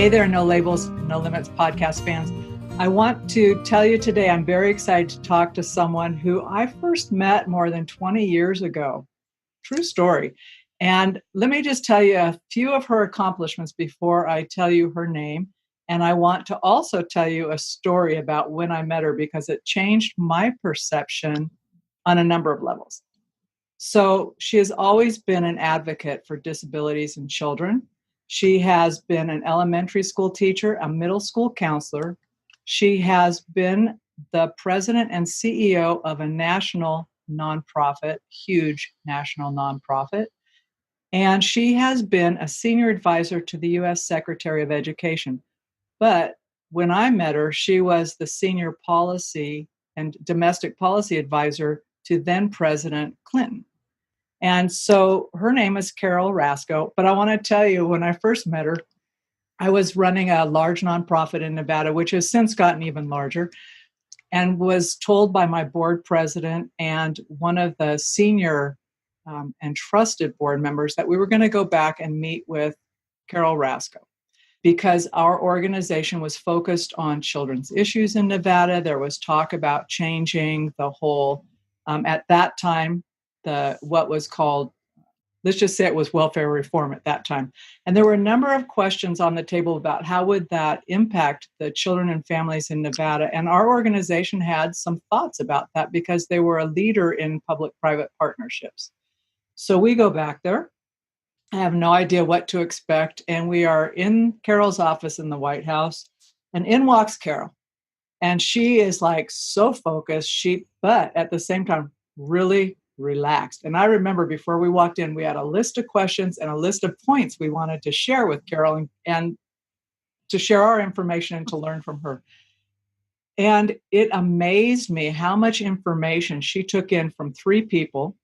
Hey there, No Labels, No Limits podcast fans. I want to tell you today, I'm very excited to talk to someone who I first met more than 20 years ago. True story. And let me just tell you a few of her accomplishments before I tell you her name. And I want to also tell you a story about when I met her because it changed my perception on a number of levels. So she has always been an advocate for disabilities in children. She has been an elementary school teacher, a middle school counselor. She has been the president and CEO of a national nonprofit, huge national nonprofit. And she has been a senior advisor to the U.S. Secretary of Education. But when I met her, she was the senior policy and domestic policy advisor to then President Clinton. And so her name is Carol Rasco. But I want to tell you, when I first met her, I was running a large nonprofit in Nevada, which has since gotten even larger, and was told by my board president and one of the senior and trusted board members that we were going to go back and meet with Carol Rasco because our organization was focused on children's issues in Nevada. There was talk about changing the whole, at that time, what was called, let's just say it was welfare reform at that time. And there were a number of questions on the table about how would that impact the children and families in Nevada. And our organization had some thoughts about that because they were a leader in public-private partnerships. So we go back there. I have no idea what to expect. And we are in Carol's office in the White House. And in walks Carol. And she is like so focused, but at the same time, really relaxed. And I remember before we walked in, we had a list of questions and a list of points we wanted to share with Carol and to share our information and to learn from her. And it amazed me how much information she took in from three people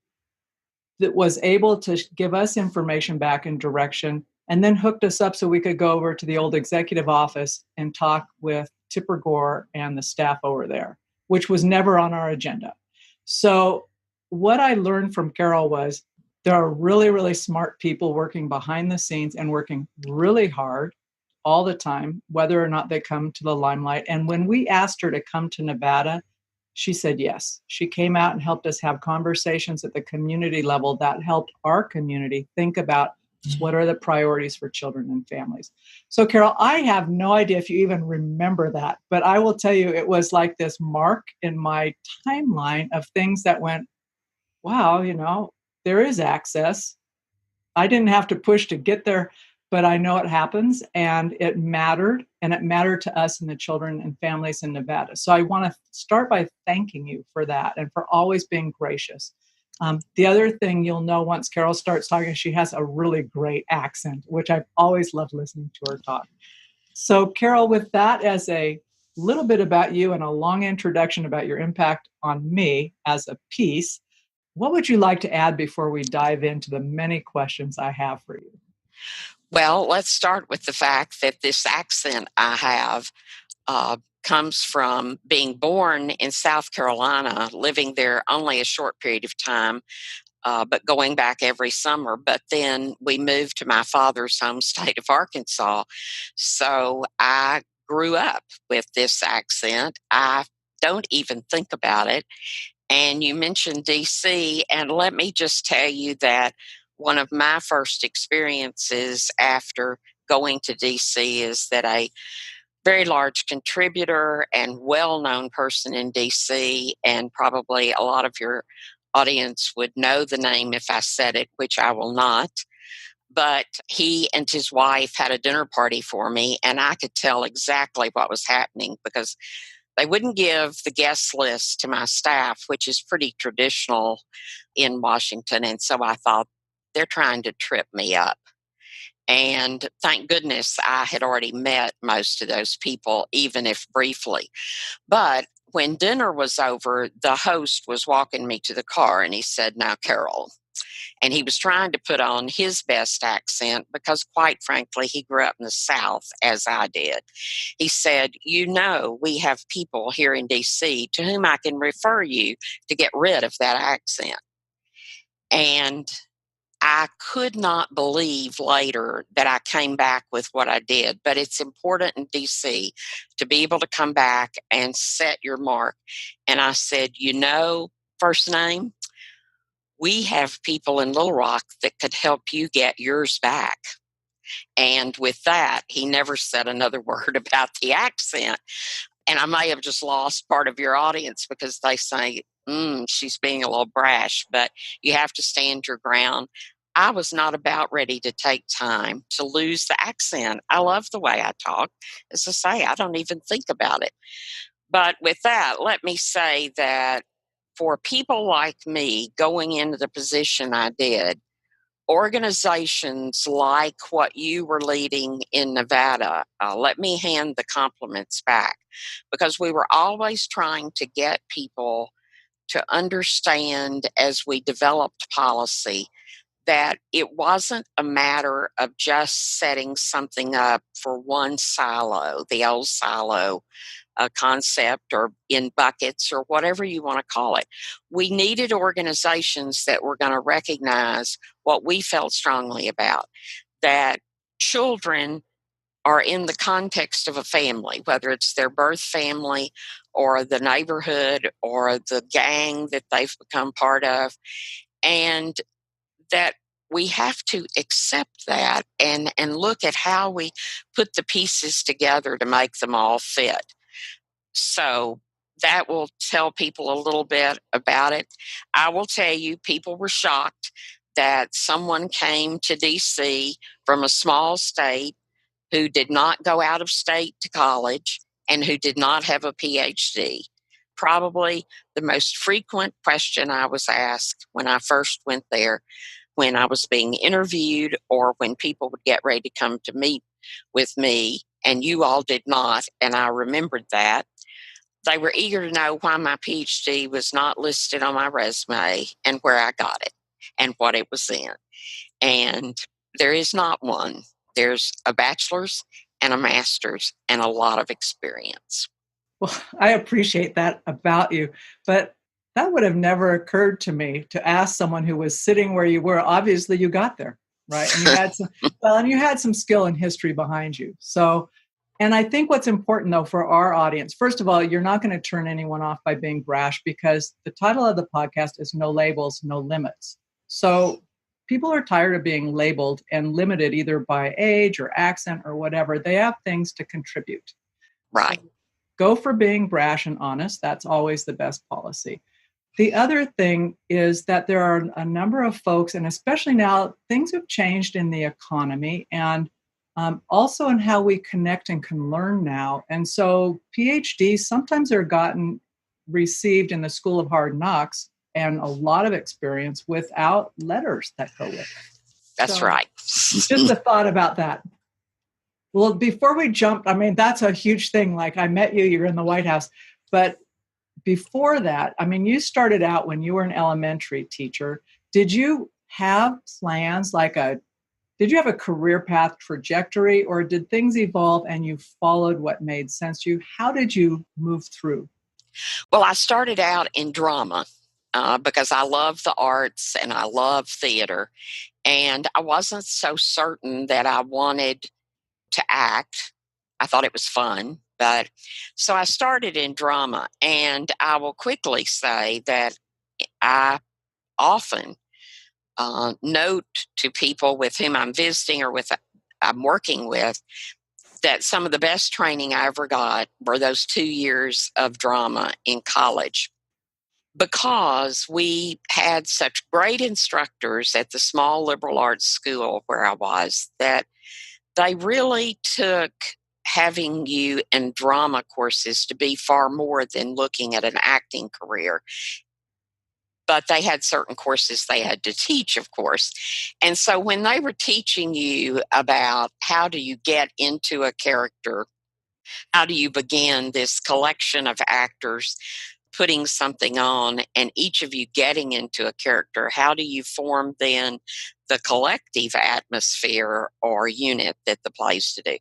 that was able to give us information back in direction and then hooked us up so we could go over to the old executive office and talk with Tipper Gore and the staff over there, which was never on our agenda. So what I learned from Carol was there are really, really smart people working behind the scenes and working really hard all the time, whether or not they come to the limelight. And when we asked her to come to Nevada, she said yes. She came out and helped us have conversations at the community level that helped our community think about what are the priorities for children and families. So, Carol, I have no idea if you even remember that, but I will tell you it was like this mark in my timeline of things that went, wow, there is access. I didn't have to push to get there, but I know it happens and it mattered to us and the children and families in Nevada. So I want to start by thanking you for that and for always being gracious. The other thing you'll know once Carol starts talking, she has a really great accent, which I've always loved listening to her talk. So Carol, with that as a little bit about you and a long introduction about your impact on me as a piece, what would you like to add before we dive into the many questions I have for you? Well, let's start with the fact that this accent I have comes from being born in South Carolina, living there only a short period of time, but going back every summer. But then we moved to my father's home state of Arkansas. So I grew up with this accent. I don't even think about it. And you mentioned DC, and let me just tell you that one of my first experiences after going to DC is that a very large contributor and well-known person in DC, and probably a lot of your audience would know the name if I said it, which I will not. But he and his wife had a dinner party for me, and I could tell exactly what was happening because they wouldn't give the guest list to my staff, which is pretty traditional in Washington. And so I thought, they're trying to trip me up. And thank goodness I had already met most of those people, even if briefly. But when dinner was over, the host was walking me to the car and he said, "Now, Carol." And he was trying to put on his best accent because, quite frankly, he grew up in the South, as I did. He said, we have people here in D.C. to whom I can refer you to get rid of that accent. And I could not believe later that I came back with what I did, but it's important in DC to be able to come back and set your mark. And I said, first name, we have people in Little Rock that could help you get yours back. And with that, he never said another word about the accent. And I may have just lost part of your audience because they say, she's being a little brash, but you have to stand your ground. I was not about ready to take time to lose the accent. I love the way I talk. As I say, I don't even think about it. But with that, let me say that for people like me going into the position I did, organizations like what you were leading in Nevada, let me hand the compliments back, because we were always trying to get people to understand as we developed policy that it wasn't a matter of just setting something up for one silo, the old silo concept, or in buckets, or whatever you want to call it. We needed organizations that were going to recognize what we felt strongly about, that children are in the context of a family, whether it's their birth family or the neighborhood or the gang that they've become part of, and that we have to accept that and look at how we put the pieces together to make them all fit. So that will tell people a little bit about it. I will tell you, people were shocked that someone came to DC from a small state who did not go out of state to college and who did not have a PhD. Probably the most frequent question I was asked when I first went there, when I was being interviewed, or when people would get ready to come to meet with me, and you all did not, and I remembered that. They were eager to know why my PhD was not listed on my resume and where I got it and what it was in. And there is not one. There's a bachelor's and a master's and a lot of experience. Well, I appreciate that about you, but that would have never occurred to me to ask someone who was sitting where you were. Obviously, you got there, right? And you had some skill and history behind you. So, and I think what's important though for our audience, first of all, you're not going to turn anyone off by being brash, because the title of the podcast is No Labels, No Limits. So people are tired of being labeled and limited either by age or accent or whatever. They have things to contribute. Right. So go for being brash and honest. That's always the best policy. The other thing is that there are a number of folks, and especially now, things have changed in the economy and also in how we connect and can learn now. And so PhDs, sometimes they're received in the School of Hard Knocks and a lot of experience without letters that go with it. That's right. Just a thought about that. Well, before we jump, I mean, that's a huge thing. Like, I met you, you're in the White House. But before that, I mean, you started out when you were an elementary teacher. Did you have plans, did you have a career path trajectory, or did things evolve and you followed what made sense to you? How did you move through? Well, I started out in drama because I love the arts and I love theater. And I wasn't so certain that I wanted to act. I thought it was fun. But so I started in drama. And I will quickly say that I often note to people with whom I'm visiting or I'm working with, that some of the best training I ever got were those 2 years of drama in college, because we had such great instructors at the small liberal arts school where I was, that they really took having you in drama courses to be far more than looking at an acting career. But they had certain courses they had to teach, of course. And so when they were teaching you about how do you get into a character, how do you begin this collection of actors putting something on and each of you getting into a character, how do you form then the collective atmosphere or unit that the play's to do?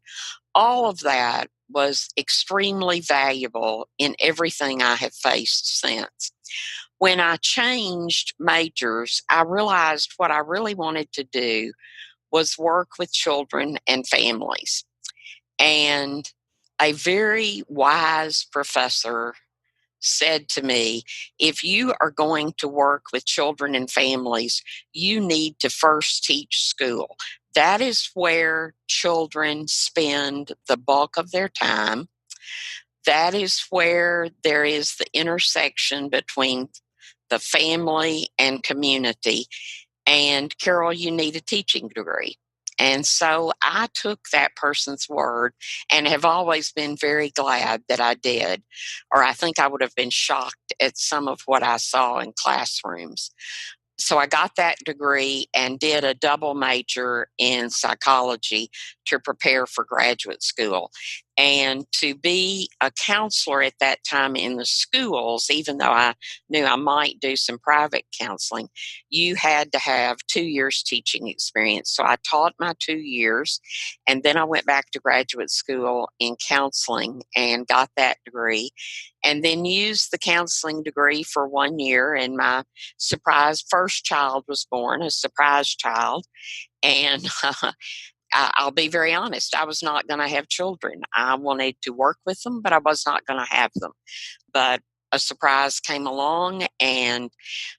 All of that was extremely valuable in everything I have faced since. When I changed majors, I realized what I really wanted to do was work with children and families. And a very wise professor said to me, if you are going to work with children and families, you need to first teach school. That is where children spend the bulk of their time. That is where there is the intersection between the family and community. And Carol, you need a teaching degree. And so I took that person's word and have always been very glad that I did, or I think I would have been shocked at some of what I saw in classrooms. So I got that degree and did a double major in psychology to prepare for graduate school. And to be a counselor at that time in the schools, even though I knew I might do some private counseling, you had to have 2 years teaching experience. So I taught my 2 years, and then I went back to graduate school in counseling and got that degree, and then used the counseling degree for 1 year. And my surprise first child was born, a surprise child. And I'll be very honest, I was not going to have children. I wanted to work with them, but I was not going to have them. But a surprise came along, and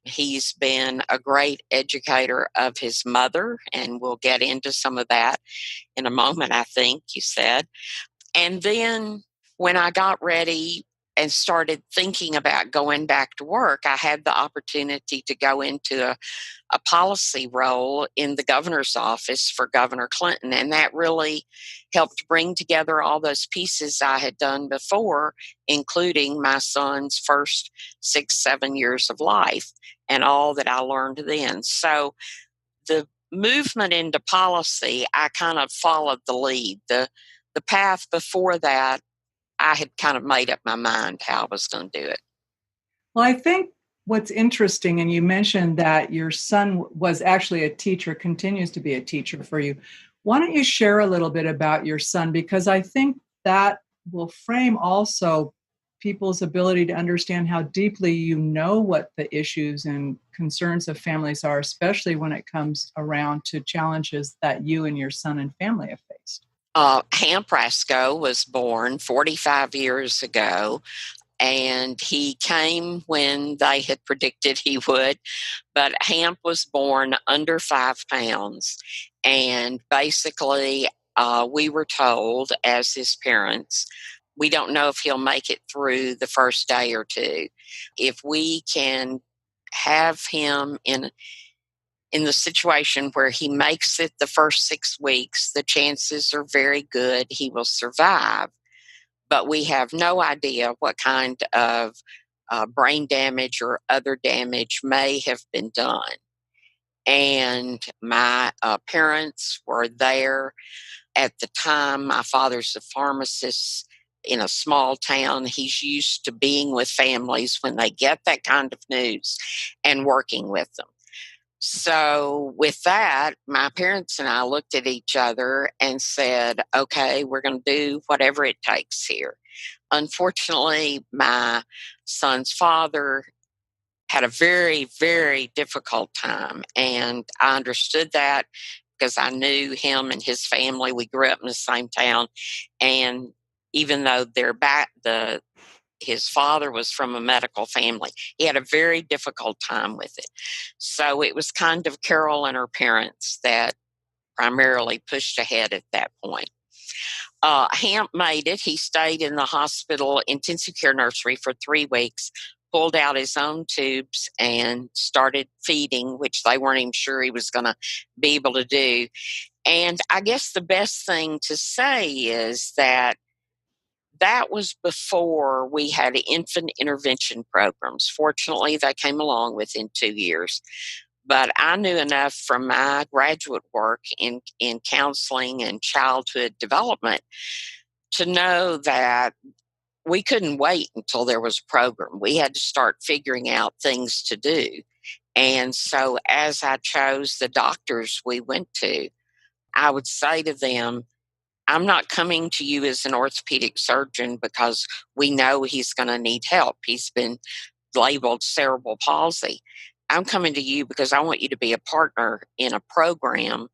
he's been a great educator of his mother. And we'll get into some of that in a moment, I think you said. And then when I got ready and started thinking about going back to work, I had the opportunity to go into a policy role in the governor's office for Governor Clinton. And that really helped bring together all those pieces I had done before, including my son's first 6, 7 years of life and all that I learned then. So the movement into policy, I kind of followed the lead. The path before that, I had kind of made up my mind how I was going to do it. Well, I think what's interesting, and you mentioned that your son was actually a teacher, continues to be a teacher for you. Why don't you share a little bit about your son? Because I think that will frame also people's ability to understand how deeply you know what the issues and concerns of families are, especially when it comes around to challenges that you and your son and family have faced. Hampton Rasco was born 45 years ago, and he came when they had predicted he would. But Hamp was born under 5 pounds, and basically, we were told as his parents, we don't know if he'll make it through the first day or two. If we can have him in the situation where he makes it the first 6 weeks, the chances are very good he will survive. But we have no idea what kind of brain damage or other damage may have been done. And my parents were there at the time. My father's a pharmacist in a small town. He's used to being with families when they get that kind of news and working with them. So, with that, my parents and I looked at each other and said, okay, we're going to do whatever it takes here. Unfortunately, my son's father had a very, very difficult time. And I understood that because I knew him and his family. We grew up in the same town. And even though his father was from a medical family, he had a very difficult time with it. So it was kind of Carol and her parents that primarily pushed ahead at that point. Hamp made it. He stayed in the hospital intensive care nursery for 3 weeks, pulled out his own tubes, and started feeding, which they weren't even sure he was going to be able to do. And I guess the best thing to say is that was before we had infant intervention programs. Fortunately, they came along within 2 years. But I knew enough from my graduate work in counseling and childhood development to know that we couldn't wait until there was a program. We had to start figuring out things to do. And so as I chose the doctors we went to, I would say to them, I'm not coming to you as an orthopedic surgeon because we know he's going to need help. He's been labeled cerebral palsy. I'm coming to you because I want you to be a partner in a program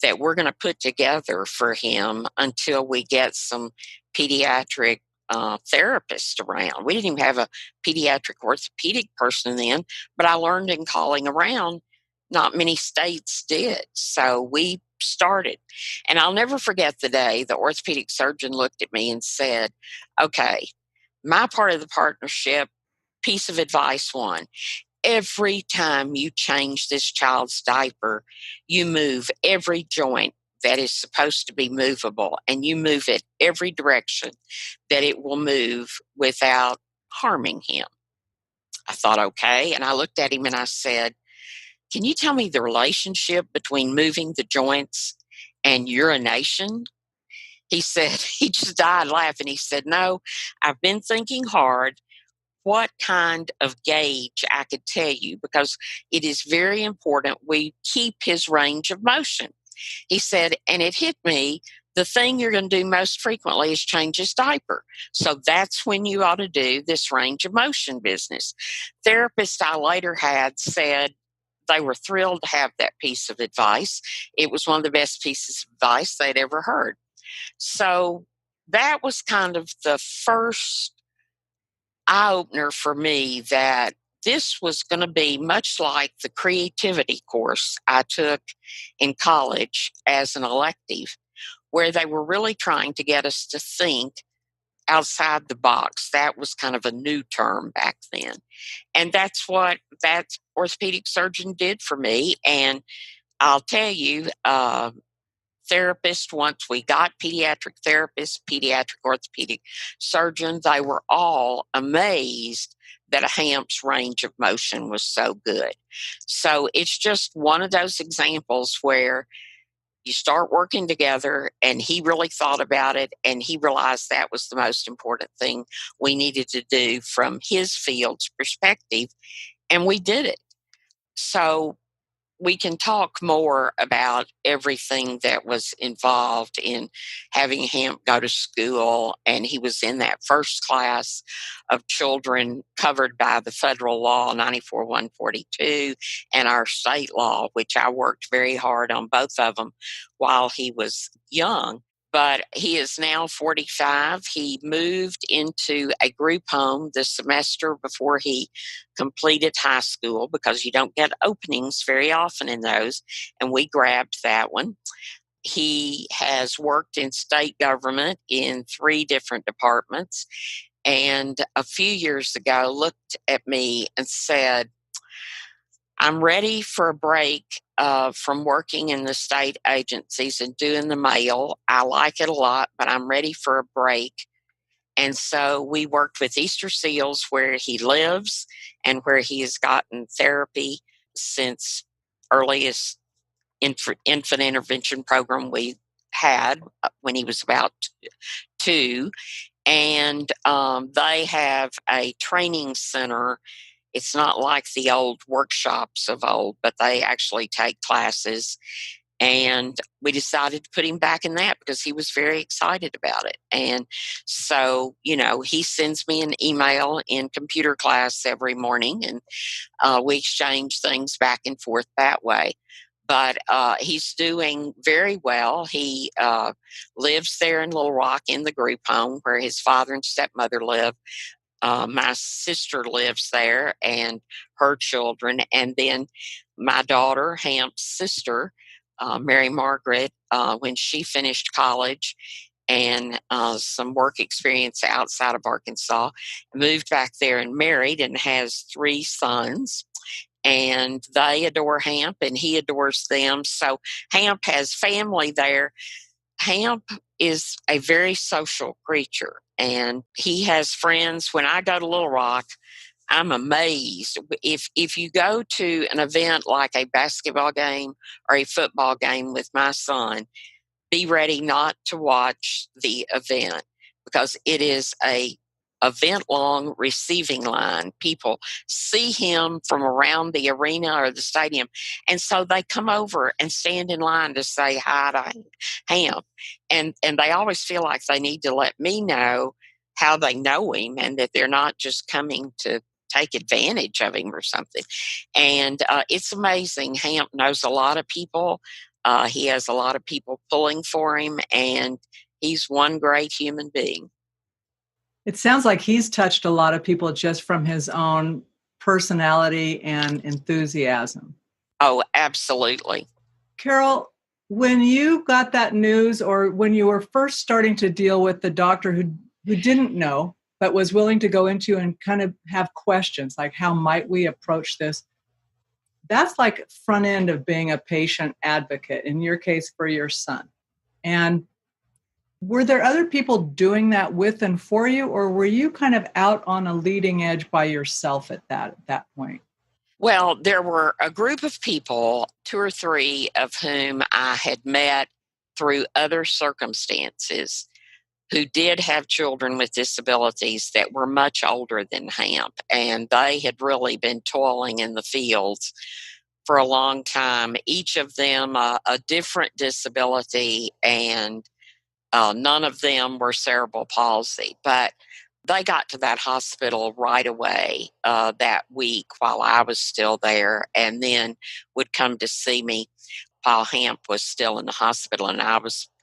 that we're going to put together for him until we get some pediatric therapists around. We didn't even have a pediatric orthopedic person then, but I learned in calling around, not many states did. So we started. And I'll never forget the day the orthopedic surgeon looked at me and said, okay, my part of the partnership, piece of advice one, every time you change this child's diaper, you move every joint that is supposed to be movable, and you move it every direction that it will move without harming him. I thought, okay. And I looked at him and I said, can you tell me the relationship between moving the joints and urination? He said, he just died laughing. He said, no, I've been thinking hard what kind of gauge I could tell you because it is very important we keep his range of motion. He said, and it hit me, the thing you're going to do most frequently is change his diaper. So that's when you ought to do this range of motion business. Therapist I later had said they were thrilled to have that piece of advice. It was one of the best pieces of advice they'd ever heard. So that was kind of the first eye opener for me that this was going to be much like the creativity course I took in college as an elective, where they were really trying to get us to think outside the box. That was kind of a new term back then. And that's what that orthopedic surgeon did for me. And I'll tell you, therapist, once we got pediatric therapists, pediatric orthopedic surgeons, they were all amazed that a HAMP's range of motion was so good. So it's just one of those examples where you start working together, and he really thought about it, and he realized that was the most important thing we needed to do from his field's perspective, and we did it. So we can talk more about everything that was involved in having him go to school. And he was in that first class of children covered by the federal law 94-142 and our state law, which I worked very hard on both of them while he was young. But he is now 45. He moved into a group home the semester before he completed high school because you don't get openings very often in those, and we grabbed that one. He has worked in state government in 3 different departments, and a few years ago looked at me and said, I'm ready for a break from working in the state agencies and doing the mail. I like it a lot, but I'm ready for a break. And so we worked with Easter Seals where he lives and where he has gotten therapy since earliest infant intervention program we had when he was about 2. And they have a training center. It's not like the old workshops of old, but they actually take classes. And we decided to put him back in that because he was very excited about it. And so, he sends me an email in computer class every morning, and we exchange things back and forth that way. But he's doing very well. He lives there in Little Rock in the group home where his father and stepmother live. My sister lives there and her children. And then my daughter, Hamp's sister, Mary Margaret, when she finished college and some work experience outside of Arkansas, moved back there and married and has 3 sons. And they adore Hamp and he adores them. So Hamp has family there. Hamp is a very social creature and he has friends. When I go to Little Rock, I'm amazed. If you go to an event like a basketball game or a football game with my son, be ready not to watch the event because it is a event long receiving line. People see him from around the arena or the stadium, and so they come over and stand in line to say hi to Hamp. And they always feel like they need to let me know how they know him and that they're not just coming to take advantage of him or something. And it's amazing. Hamp knows a lot of people. He has a lot of people pulling for him, and he's one great human being. It sounds like he's touched a lot of people just from his own personality and enthusiasm. Oh, absolutely. Carol, when you got that news, or when you were first starting to deal with the doctor who didn't know but was willing to go into and kind of have questions like, how might we approach this? That's like front end of being a patient advocate, in your case for your son. And were there other people doing that with and for you, or were you kind of out on a leading edge by yourself at that point? Well, there were a group of people, two or three of whom I had met through other circumstances, who did have children with disabilities that were much older than Hamp. And they had really been toiling in the fields for a long time, each of them a different disability, and none of them were cerebral palsy. But they got to that hospital right away that week while I was still there, and then would come to see me while Hamp was still in the hospital, and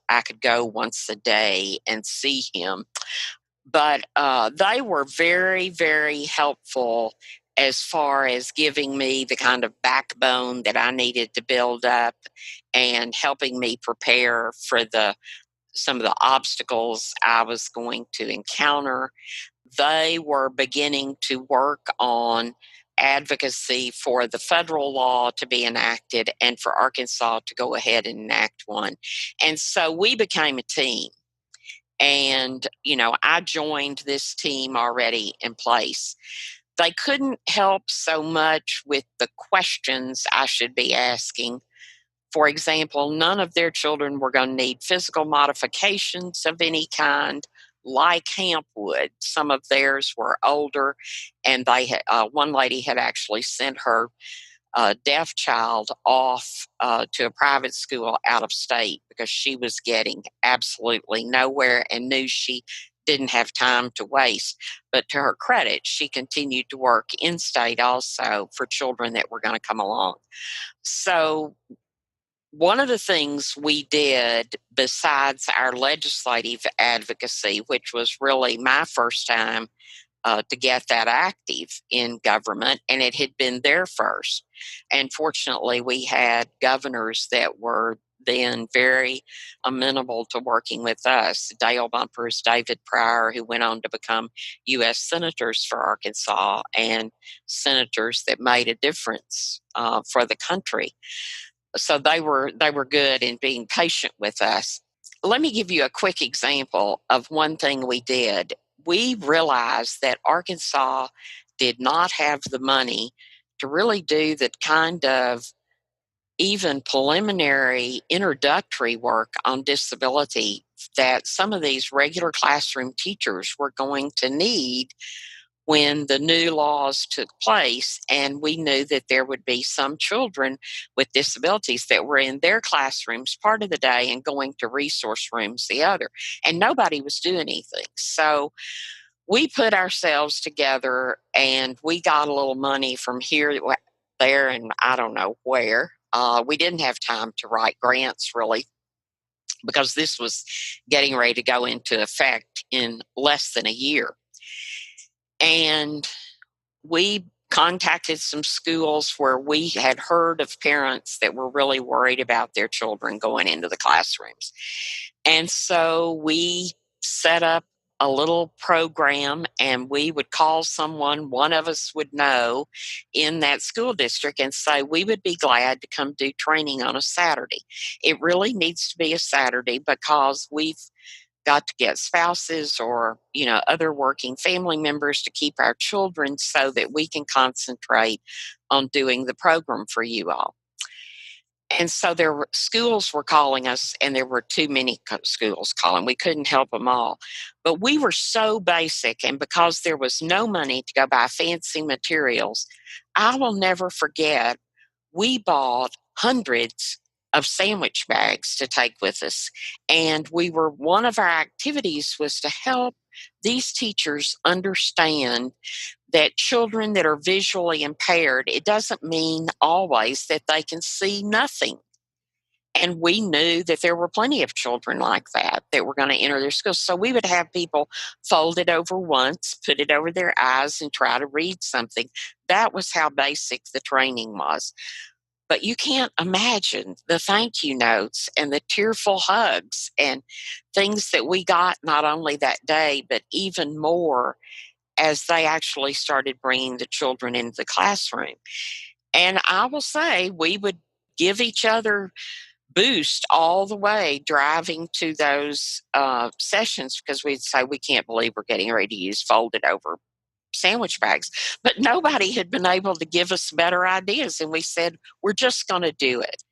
I could go once a day and see him. But they were very, very helpful as far as giving me the kind of backbone that I needed to build up and helping me prepare for some of the obstacles I was going to encounter. They were beginning to work on advocacy for the federal law to be enacted and for Arkansas to go ahead and enact one. And so we became a team. And, I joined this team already in place. They couldn't help so much with the questions I should be asking. For example, none of their children were going to need physical modifications of any kind like Hamp would. Some of theirs were older, and one lady had actually sent her deaf child off to a private school out of state because she was getting absolutely nowhere and knew she didn't have time to waste. But to her credit, she continued to work in state also for children that were going to come along. So one of the things we did besides our legislative advocacy, which was really my first time to get that active in government, and it had been their first. And fortunately, we had governors that were then very amenable to working with us. Dale Bumpers, David Pryor, who went on to become U.S. senators for Arkansas, and senators that made a difference for the country. So they were good in being patient with us. Let me give you a quick example of one thing we did. We realized that Arkansas did not have the money to really do the kind of even preliminary introductory work on disability that some of these regular classroom teachers were going to need when the new laws took place. And we knew that there would be some children with disabilities that were in their classrooms part of the day and going to resource rooms the other. And nobody was doing anything. So we put ourselves together and we got a little money from here, there, and I don't know where. We didn't have time to write grants really because this was getting ready to go into effect in less than a year. And we contacted some schools where we had heard of parents that were really worried about their children going into the classrooms. And so we set up a little program, and we would call someone one of us would know in that school district and say, we would be glad to come do training on a Saturday. It really needs to be a Saturday because we've got to get spouses or, other working family members to keep our children so that we can concentrate on doing the program for you all. And so schools were calling us, and there were too many schools calling. We couldn't help them all. But we were so basic, and because there was no money to go buy fancy materials, I will never forget, we bought hundreds of sandwich bags to take with us. And one of our activities was to help these teachers understand that children that are visually impaired, it doesn't mean always that they can see nothing. And we knew that there were plenty of children like that were going to enter their schools. So we would have people fold it over once, put it over their eyes, and try to read something. That was how basic the training was. But you can't imagine the thank you notes and the tearful hugs and things that we got not only that day, but even more as they actually started bringing the children into the classroom. And I will say, we would give each other boost all the way driving to those sessions, because we'd say, we can't believe we're getting ready to use folded over sandwich bags. But nobody had been able to give us better ideas. And we said, we're just going to do it.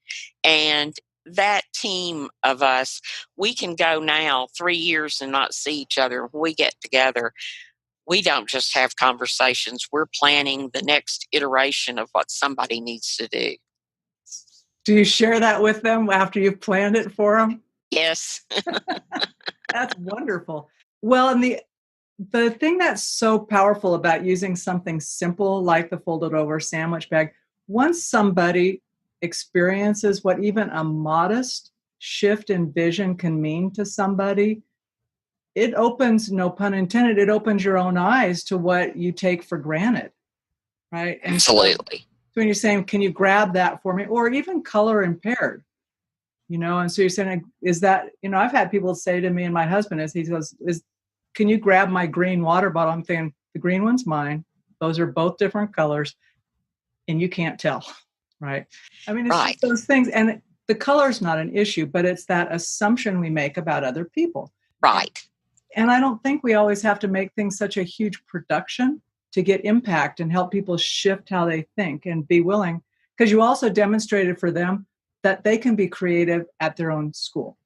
And that team of us, we can go now 3 years and not see each other. When we get together, we don't just have conversations. We're planning the next iteration of what somebody needs to do. Do you share that with them after you've planned it for them? Yes. That's wonderful. Well, and the thing that's so powerful about using something simple like the folded over sandwich bag, once somebody experiences what even a modest shift in vision can mean to somebody, it opens, no pun intended, it opens your own eyes to what you take for granted, right? And Absolutely. so when you're saying, can you grab that for me? Or even color impaired, and so you're saying, is that, I've had people say to me, and my husband, as he says, can you grab my green water bottle? I'm thinking, the green one's mine. Those are both different colors, and you can't tell, right? I mean, it's just those things. And the color's not an issue, but it's that assumption we make about other people. Right. And I don't think we always have to make things such a huge production to get impact and help people shift how they think and be willing. Because you also demonstrated for them that they can be creative at their own school.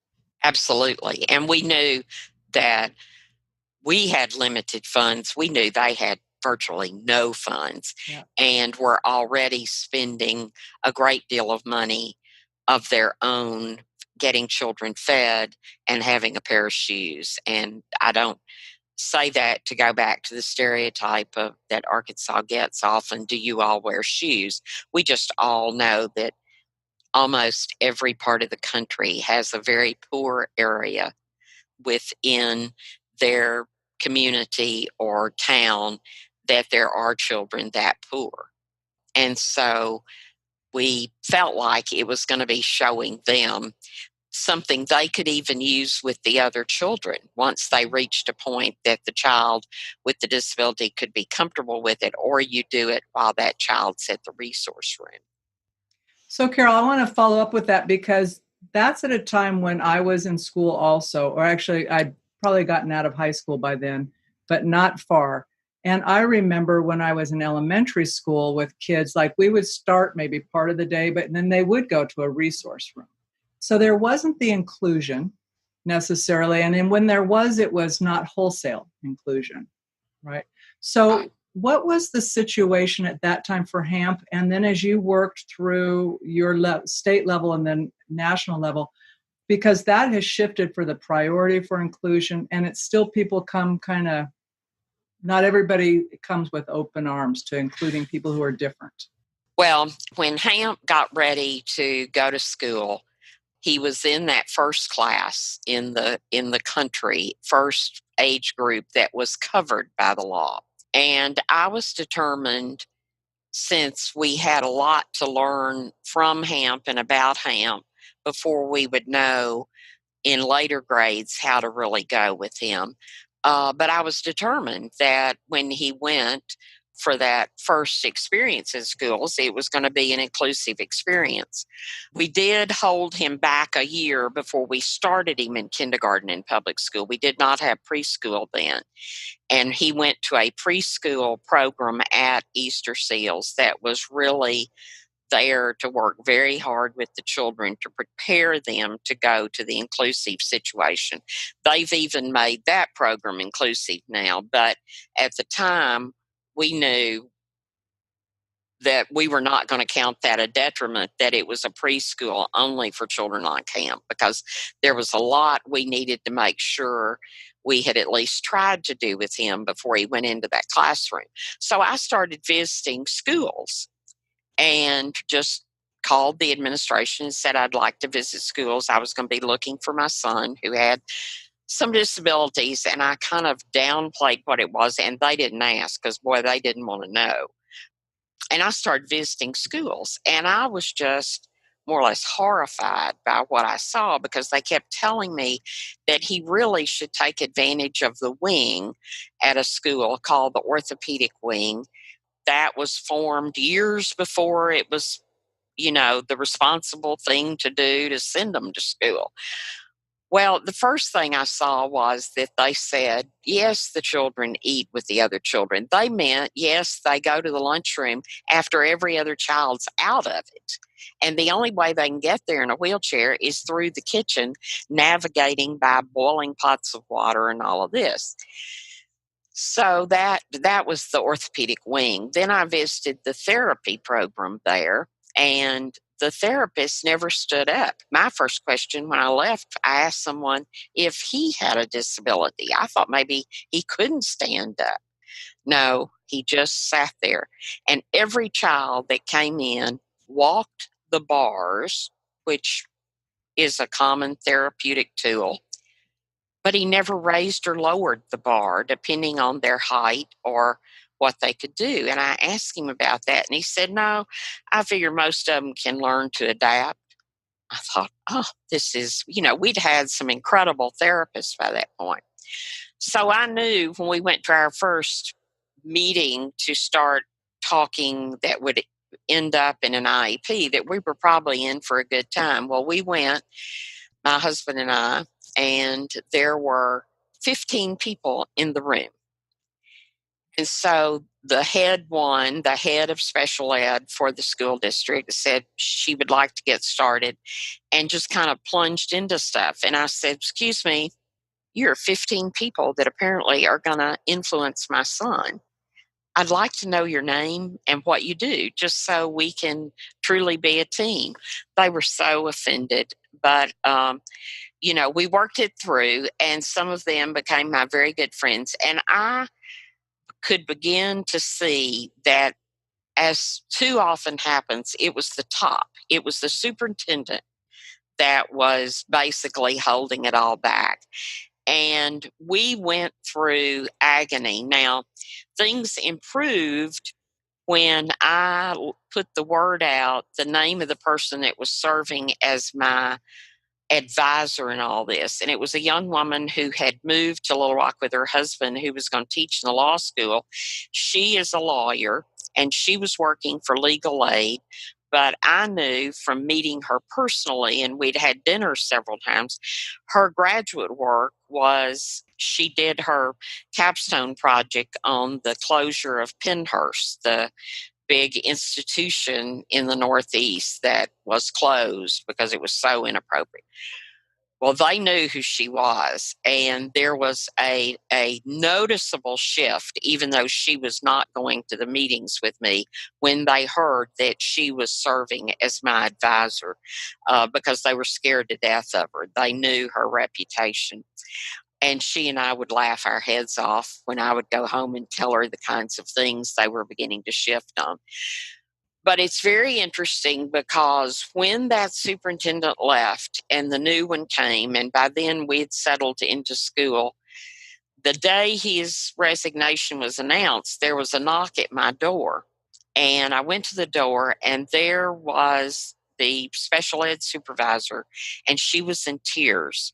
Absolutely. And we knew that we had limited funds. We knew they had virtually no funds, and were already spending a great deal of money of their own getting children fed and having a pair of shoes. And I don't say that to go back to the stereotype of that Arkansas gets often, do you all wear shoes? We just all know that almost every part of the country has a very poor area within their community or town, that there are children that poor. And so we felt like it was going to be showing them something they could even use with the other children once they reached a point that the child with the disability could be comfortable with it, or you do it while that child's at the resource room. So, Carol, I want to follow up with that, because that's at a time when I was in school also, or actually I'd probably gotten out of high school by then, but not far. And I remember when I was in elementary school with kids, like we would start maybe part of the day, but then they would go to a resource room. So there wasn't the inclusion necessarily. And then when there was, it was not wholesale inclusion, right? So what was the situation at that time for HAMP? And then as you worked through your state level and then national level, because that has shifted for the priority for inclusion, and it's still people come kind of, not everybody comes with open arms to including people who are different. Well, when HAMP got ready to go to school, he was in that first class in the country, first age group that was covered by the law. And I was determined, since we had a lot to learn from HAMP and about HAMP before we would know in later grades how to really go with him. But I was determined that when he went for that first experience in schools, it was going to be an inclusive experience. We did hold him back a year before we started him in kindergarten in public school. We did not have preschool then. And he went to a preschool program at Easter Seals that was really there to work very hard with the children to prepare them to go to the inclusive situation. They've even made that program inclusive now, but at the time, we knew that we were not going to count that a detriment, that it was a preschool only for children on camp, because there was a lot we needed to make sure we had at least tried to do with him before he went into that classroom. So I started visiting schools and just called the administration and said I'd like to visit schools. I was going to be looking for my son who had some disabilities, and I kind of downplayed what it was, and they didn't ask because, boy, they didn't want to know. And I started visiting schools, and I was just more or less horrified by what I saw because they kept telling me that he really should take advantage of the wing at a school called the orthopedic wing that was formed years before it was, the responsible thing to do to send them to school. Well, the first thing I saw was that they said, yes, the children eat with the other children. They meant, yes, they go to the lunchroom after every other child's out of it. And the only way they can get there in a wheelchair is through the kitchen, navigating by boiling pots of water and all of this. So that was the orthopedic wing. Then I visited the therapy program there, and the therapist never stood up. My first question when I left, I asked someone if he had a disability. I thought maybe he couldn't stand up. No, he just sat there. And every child that came in walked the bars, which is a common therapeutic tool, but he never raised or lowered the bar depending on their height or what they could do. And I asked him about that, and he said, no, I figure most of them can learn to adapt. I thought, oh, this is, we'd had some incredible therapists by that point. So I knew when we went to our first meeting to start talking that would end up in an IEP that we were probably in for a good time. Well, we went, my husband and I, and there were 15 people in the room. And so the head of special ed for the school district, said she would like to get started and just kind of plunged into stuff. And I said, excuse me, you're 15 people that apparently are going to influence my son. I'd like to know your name and what you do, just so we can truly be a team. They were so offended, but we worked it through, and some of them became my very good friends. And I could begin to see that, as too often happens, it was the top. It was the superintendent that was basically holding it all back. And we went through agony. Now, things improved when I put the word out, the name of the person that was serving as my advisor in all this. And it was a young woman who had moved to Little Rock with her husband, who was going to teach in the law school. She is a lawyer, and she was working for legal aid. But I knew from meeting her personally, and we'd had dinner several times, her graduate work was she did her capstone project on the closure of Pennhurst, the big institution in the Northeast that was closed because it was so inappropriate. Well, they knew who she was, and there was a noticeable shift, even though she was not going to the meetings with me, when they heard that she was serving as my advisor, because they were scared to death of her. They knew her reputation. And she and I would laugh our heads off when I would go home and tell her the kinds of things they were beginning to shift on. But it's very interesting because when that superintendent left and the new one came, and by then we had settled into school, the day his resignation was announced, there was a knock at my door. And I went to the door, and there was the special ed supervisor, and she was in tears.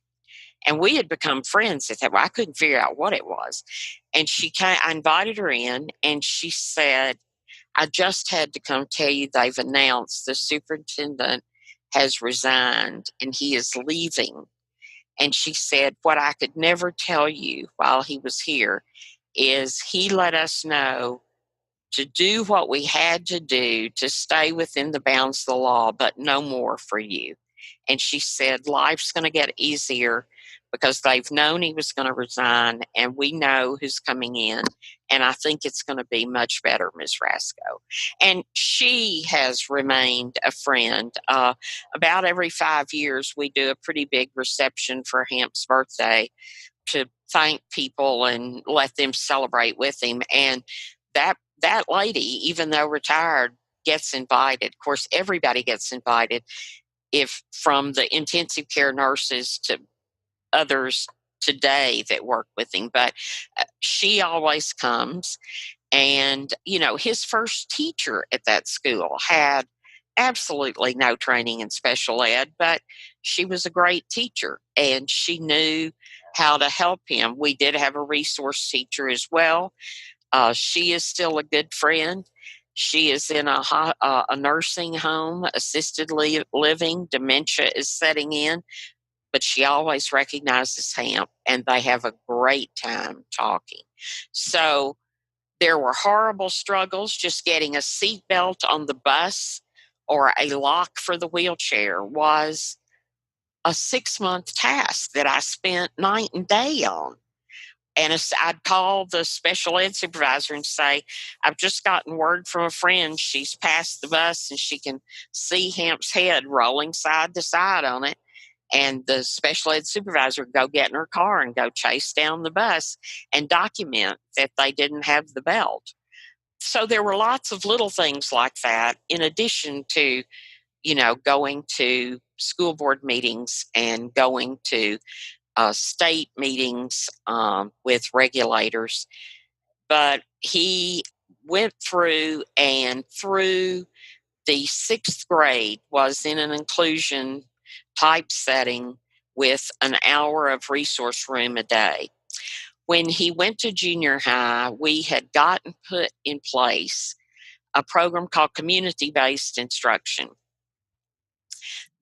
And we had become friends at that. Well, I couldn't figure out what it was. And I invited her in, and she said, I just had to come tell you they've announced the superintendent has resigned and he is leaving. And she said, what I could never tell you while he was here is he let us know to do what we had to do to stay within the bounds of the law, but no more for you. And she said, life's going to get easier because they've known he was going to resign, and we know who's coming in. And I think it's going to be much better, Ms. Rasco. And she has remained a friend. About every 5 years, we do a pretty big reception for Hamp's birthday to thank people and let them celebrate with him. And that lady, even though retired, gets invited. Of course, everybody gets invited, if from the intensive care nurses to others today that work with him. But she always comes. And, his first teacher at that school had absolutely no training in special ed, but she was a great teacher and she knew how to help him. We did have a resource teacher as well. She is still a good friend. She is in a nursing home, assisted living. Dementia is setting in, but she always recognizes Hamp, and they have a great time talking. So there were horrible struggles just getting a seatbelt on the bus or a lock for the wheelchair was a 6-month task that I spent night and day on. And I'd call the special ed supervisor and say, I've just gotten word from a friend. She's passed the bus and she can see Hamp's head rolling side to side on it. And the special ed supervisor would go get in her car and go chase down the bus and document that they didn't have the belt. So there were lots of little things like that, in addition to, going to school board meetings and going to state meetings with regulators. But he went through, and through the 6th grade was in an inclusion type setting with an hour of resource room a day. When he went to junior high, we had gotten put in place a program called community-based instruction.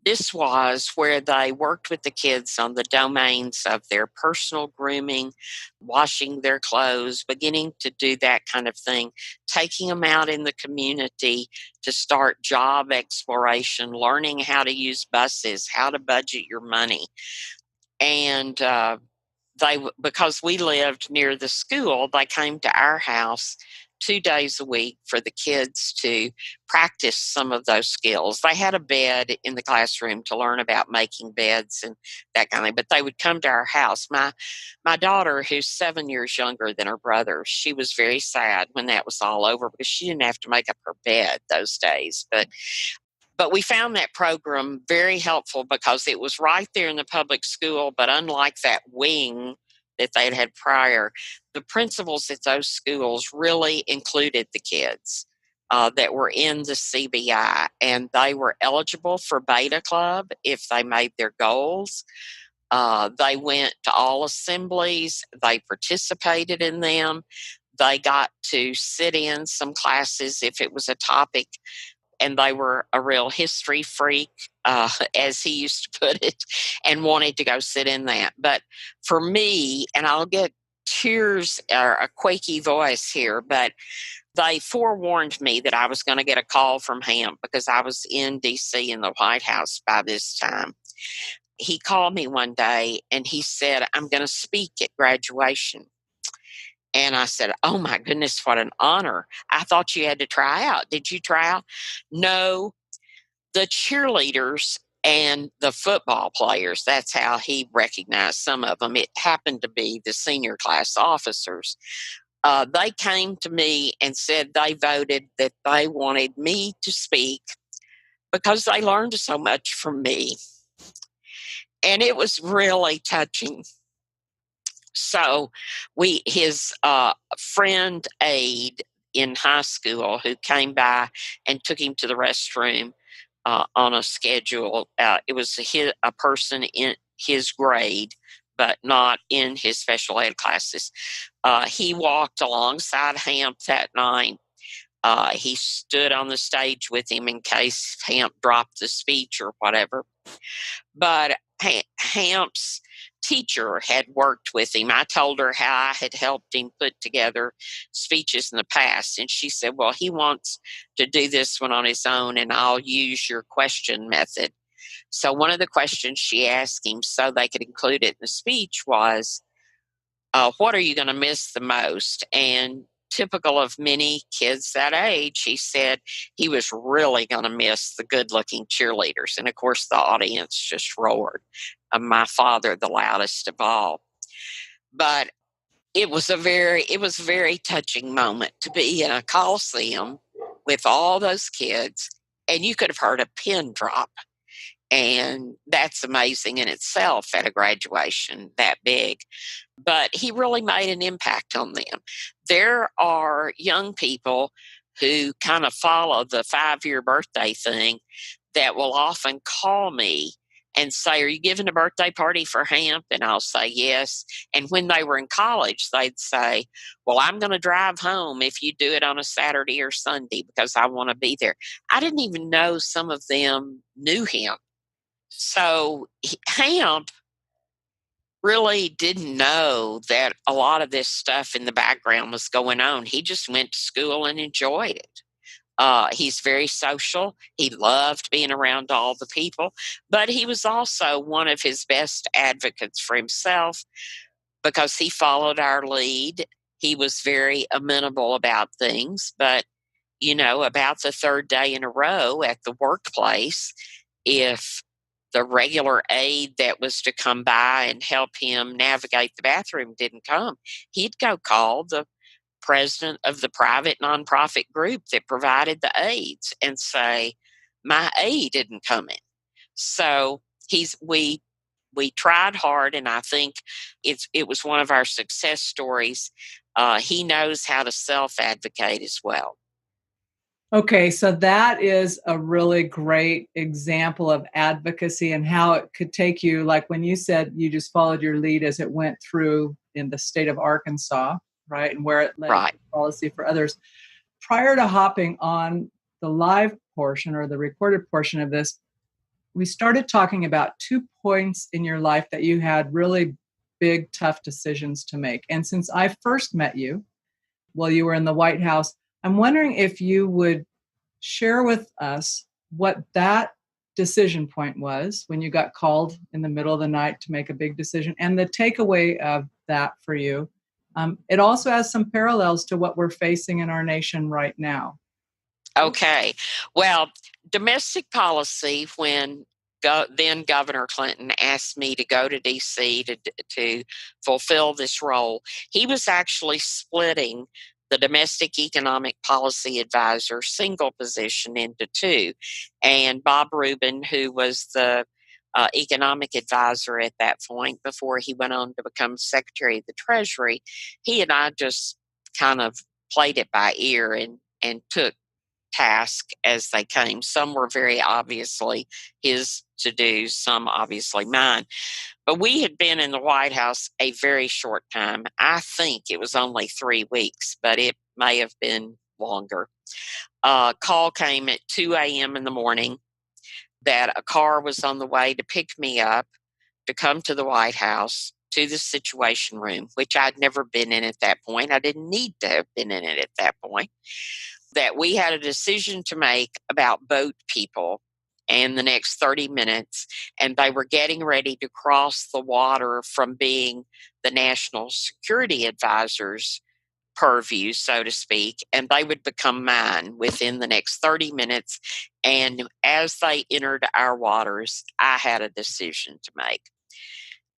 This was where they worked with the kids on the domains of their personal grooming, washing their clothes, beginning to do that kind of thing, taking them out in the community to start job exploration, learning how to use buses, how to budget your money. And because we lived near the school, they came to our house 2 days a week for the kids to practice some of those skills. They had a bed in the classroom to learn about making beds and that kind of thing, but they would come to our house. My daughter, who's 7 years younger than her brother, she was very sad when that was all over because she didn't have to make up her bed those days. But we found that program very helpful because it was right there in the public school, but unlike that wing that they'd had prior, the principals at those schools really included the kids that were in the CBI, and they were eligible for Beta Club if they made their goals. They went to all assemblies, they participated in them, they got to sit in some classes if it was a topic, and they were a real history freak, as he used to put it, and wanted to go sit in that. But for me, and I'll get tears or a quaky voice here, but they forewarned me that I was going to get a call from Hamp because I was in D.C. in the White House by this time. He called me one day and he said, I'm going to speak at graduation. And I said, oh my goodness, what an honor. I thought you had to try out. Did you try out? No, the cheerleaders and the football players, that's how he recognized some of them. It happened to be the senior class officers. They came to me and said they voted that they wanted me to speak because they learned so much from me. And it was really touching. So his friend aide in high school who came by and took him to the restroom on a schedule. It was a person in his grade, but not in his special ed classes. He walked alongside Hamp that night. He stood on the stage with him in case Hamp dropped the speech or whatever. But Hamp's teacher had worked with him. I told her how I had helped him put together speeches in the past. And she said, well, he wants to do this one on his own, and I'll use your question method. So one of the questions she asked him so they could include it in the speech was, what are you going to miss the most? And typical of many kids that age, he said he was really going to miss the good-looking cheerleaders. And of course, the audience just roared. My father, the loudest of all. But it was a very touching moment to be in a coliseum with all those kids, and you could have heard a pin drop. And that's amazing in itself at a graduation that big. But he really made an impact on them. There are young people who kind of follow the 5-year birthday thing that will often call me and say, "Are you giving a birthday party for Hamp?" And I'll say, "Yes." And when they were in college, they'd say, "Well, I'm going to drive home if you do it on a Saturday or Sunday because I want to be there." I didn't even know some of them knew him. So Hamp really didn't know that a lot of this stuff in the background was going on. He just went to school and enjoyed it. He's very social. He loved being around all the people, but he was also one of his best advocates for himself because he followed our lead. He was very amenable about things, but about the third day in a row at the workplace, if the regular aide that was to come by and help him navigate the bathroom didn't come, he'd go call the president of the private nonprofit group that provided the aides and say, "My aide didn't come in." So we tried hard, and I think it was one of our success stories. He knows how to self advocate as well. Okay, so that is a really great example of advocacy and how it could take you, like when you said you just followed your lead as it went through in the state of Arkansas, right? And where it led Right. to policy for others. Prior to hopping on the live portion or the recorded portion of this, we started talking about 2 points in your life that you had really big, tough decisions to make. And since I first met you while you were in the White House, I'm wondering if you would share with us what that decision point was when you got called in the middle of the night to make a big decision and the takeaway of that for you. It also has some parallels to what we're facing in our nation right now. Okay. Well, domestic policy, when then Governor Clinton asked me to go to D.C. to fulfill this role, he was actually splitting the domestic economic policy advisor single position into two. And Bob Rubin, who was the economic advisor at that point before he went on to become Secretary of the Treasury, he and I just kind of played it by ear and took task as they came. Some were very obviously his to do, some obviously mine. But we had been in the White House a very short time. I think it was only 3 weeks, but it may have been longer. A call came at 2 a.m. in the morning that a car was on the way to pick me up to come to the White House to the Situation Room, which I'd never been in at that point. I didn't need to have been in it at that point. That we had a decision to make about boat people in the next 30 minutes, and they were getting ready to cross the water from being the national security advisor's purview, so to speak, and they would become mine within the next 30 minutes. And as they entered our waters, I had a decision to make.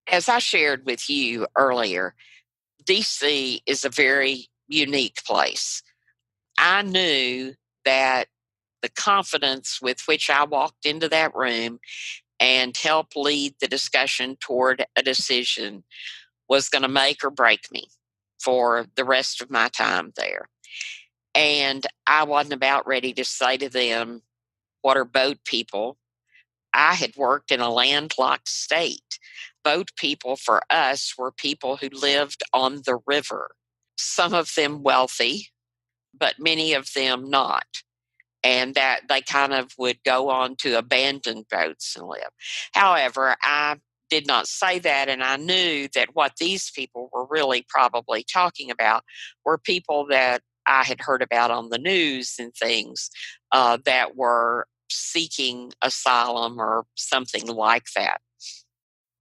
As I shared with you earlier, DC is a very unique place. I knew that the confidence with which I walked into that room and helped lead the discussion toward a decision was going to make or break me for the rest of my time there. And I wasn't about ready to say to them, "What are boat people?" I had worked in a landlocked state. Boat people for us were people who lived on the river, some of them wealthy, but many of them not. And that they kind of would go on to abandoned boats and live. However, I did not say that, and I knew that what these people were really probably talking about were people that I had heard about on the news and things that were seeking asylum or something like that.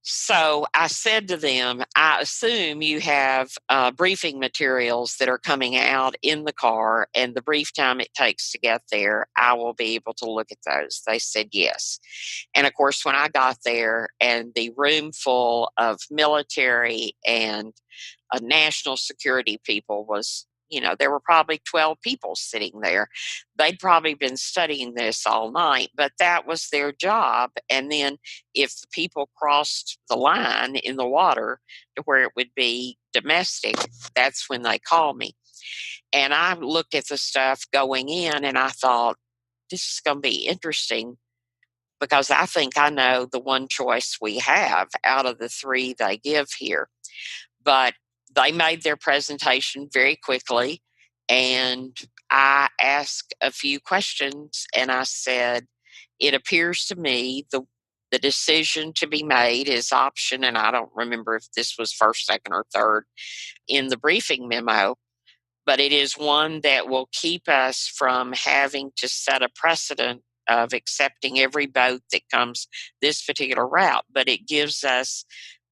So I said to them, I assume you have briefing materials that are coming out in the car, and the brief time it takes to get there, I will be able to look at those. They said yes. And of course, when I got there and the room full of military and national security people was, there were probably 12 people sitting there. They'd probably been studying this all night, but that was their job. And then if the people crossed the line in the water to where it would be domestic, that's when they called me. And I looked at the stuff going in and I thought, this is going to be interesting because I think I know the one choice we have out of the three they give here. But they made their presentation very quickly, and I asked a few questions, and I said, it appears to me the decision to be made is option, and I don't remember if this was first, second, or third in the briefing memo, but it is one that will keep us from having to set a precedent of accepting every boat that comes this particular route. But it gives us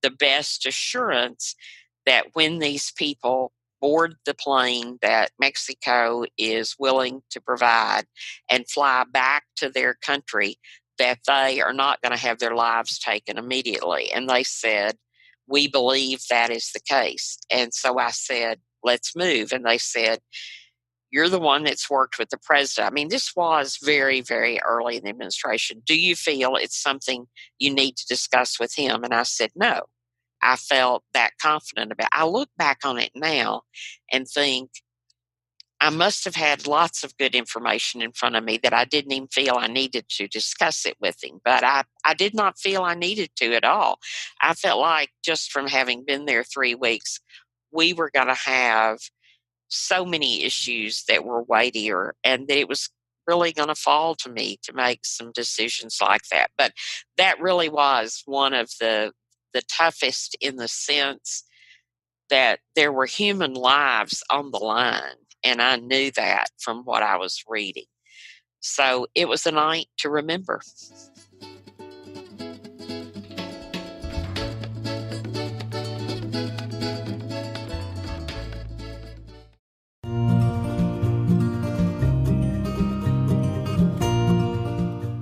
the best assurance that when these people board the plane that Mexico is willing to provide and fly back to their country, that they are not going to have their lives taken immediately. And they said, we believe that is the case. And so I said, let's move. And they said, you're the one that's worked with the president. I mean, this was very, very early in the administration. Do you feel it's something you need to discuss with him? And I said, no. I felt that confident about it. I look back on it now and think I must have had lots of good information in front of me that I didn't even feel I needed to discuss it with him. But I did not feel I needed to at all. I felt like just from having been there 3 weeks, we were going to have so many issues that were weightier and that it was really going to fall to me to make some decisions like that. But that really was one of the toughest in the sense that there were human lives on the line. And I knew that from what I was reading. So it was a night to remember.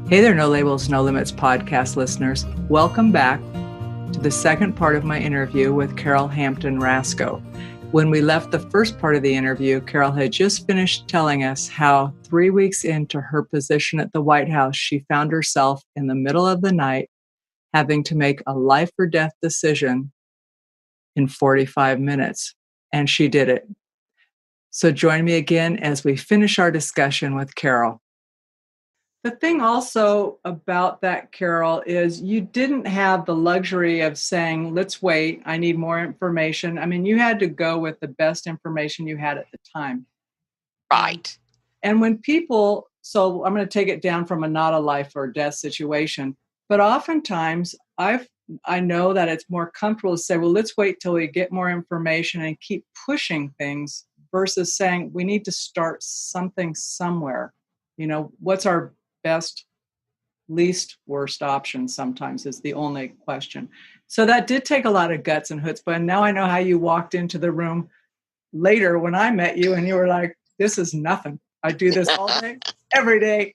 Hey there, No Labels, No Limits podcast listeners. Welcome back to the second part of my interview with Carol Hampton Rasco. When we left the first part of the interview, Carol had just finished telling us how 3 weeks into her position at the White House, she found herself in the middle of the night having to make a life or death decision in 45 minutes. And she did it. So join me again as we finish our discussion with Carol. The thing also about that, Carol, is you didn't have the luxury of saying, let's wait, I need more information. I mean, you had to go with the best information you had at the time. Right. And when people, so I'm going to take it down from a not a life or death situation, but oftentimes I know that it's more comfortable to say, well, let's wait till we get more information and keep pushing things versus saying we need to start something somewhere. What's our best, least worst option sometimes is the only question. So that did take a lot of guts and chutzpah. And now I know how you walked into the room later when I met you and you were like, this is nothing. I do this all day, every day.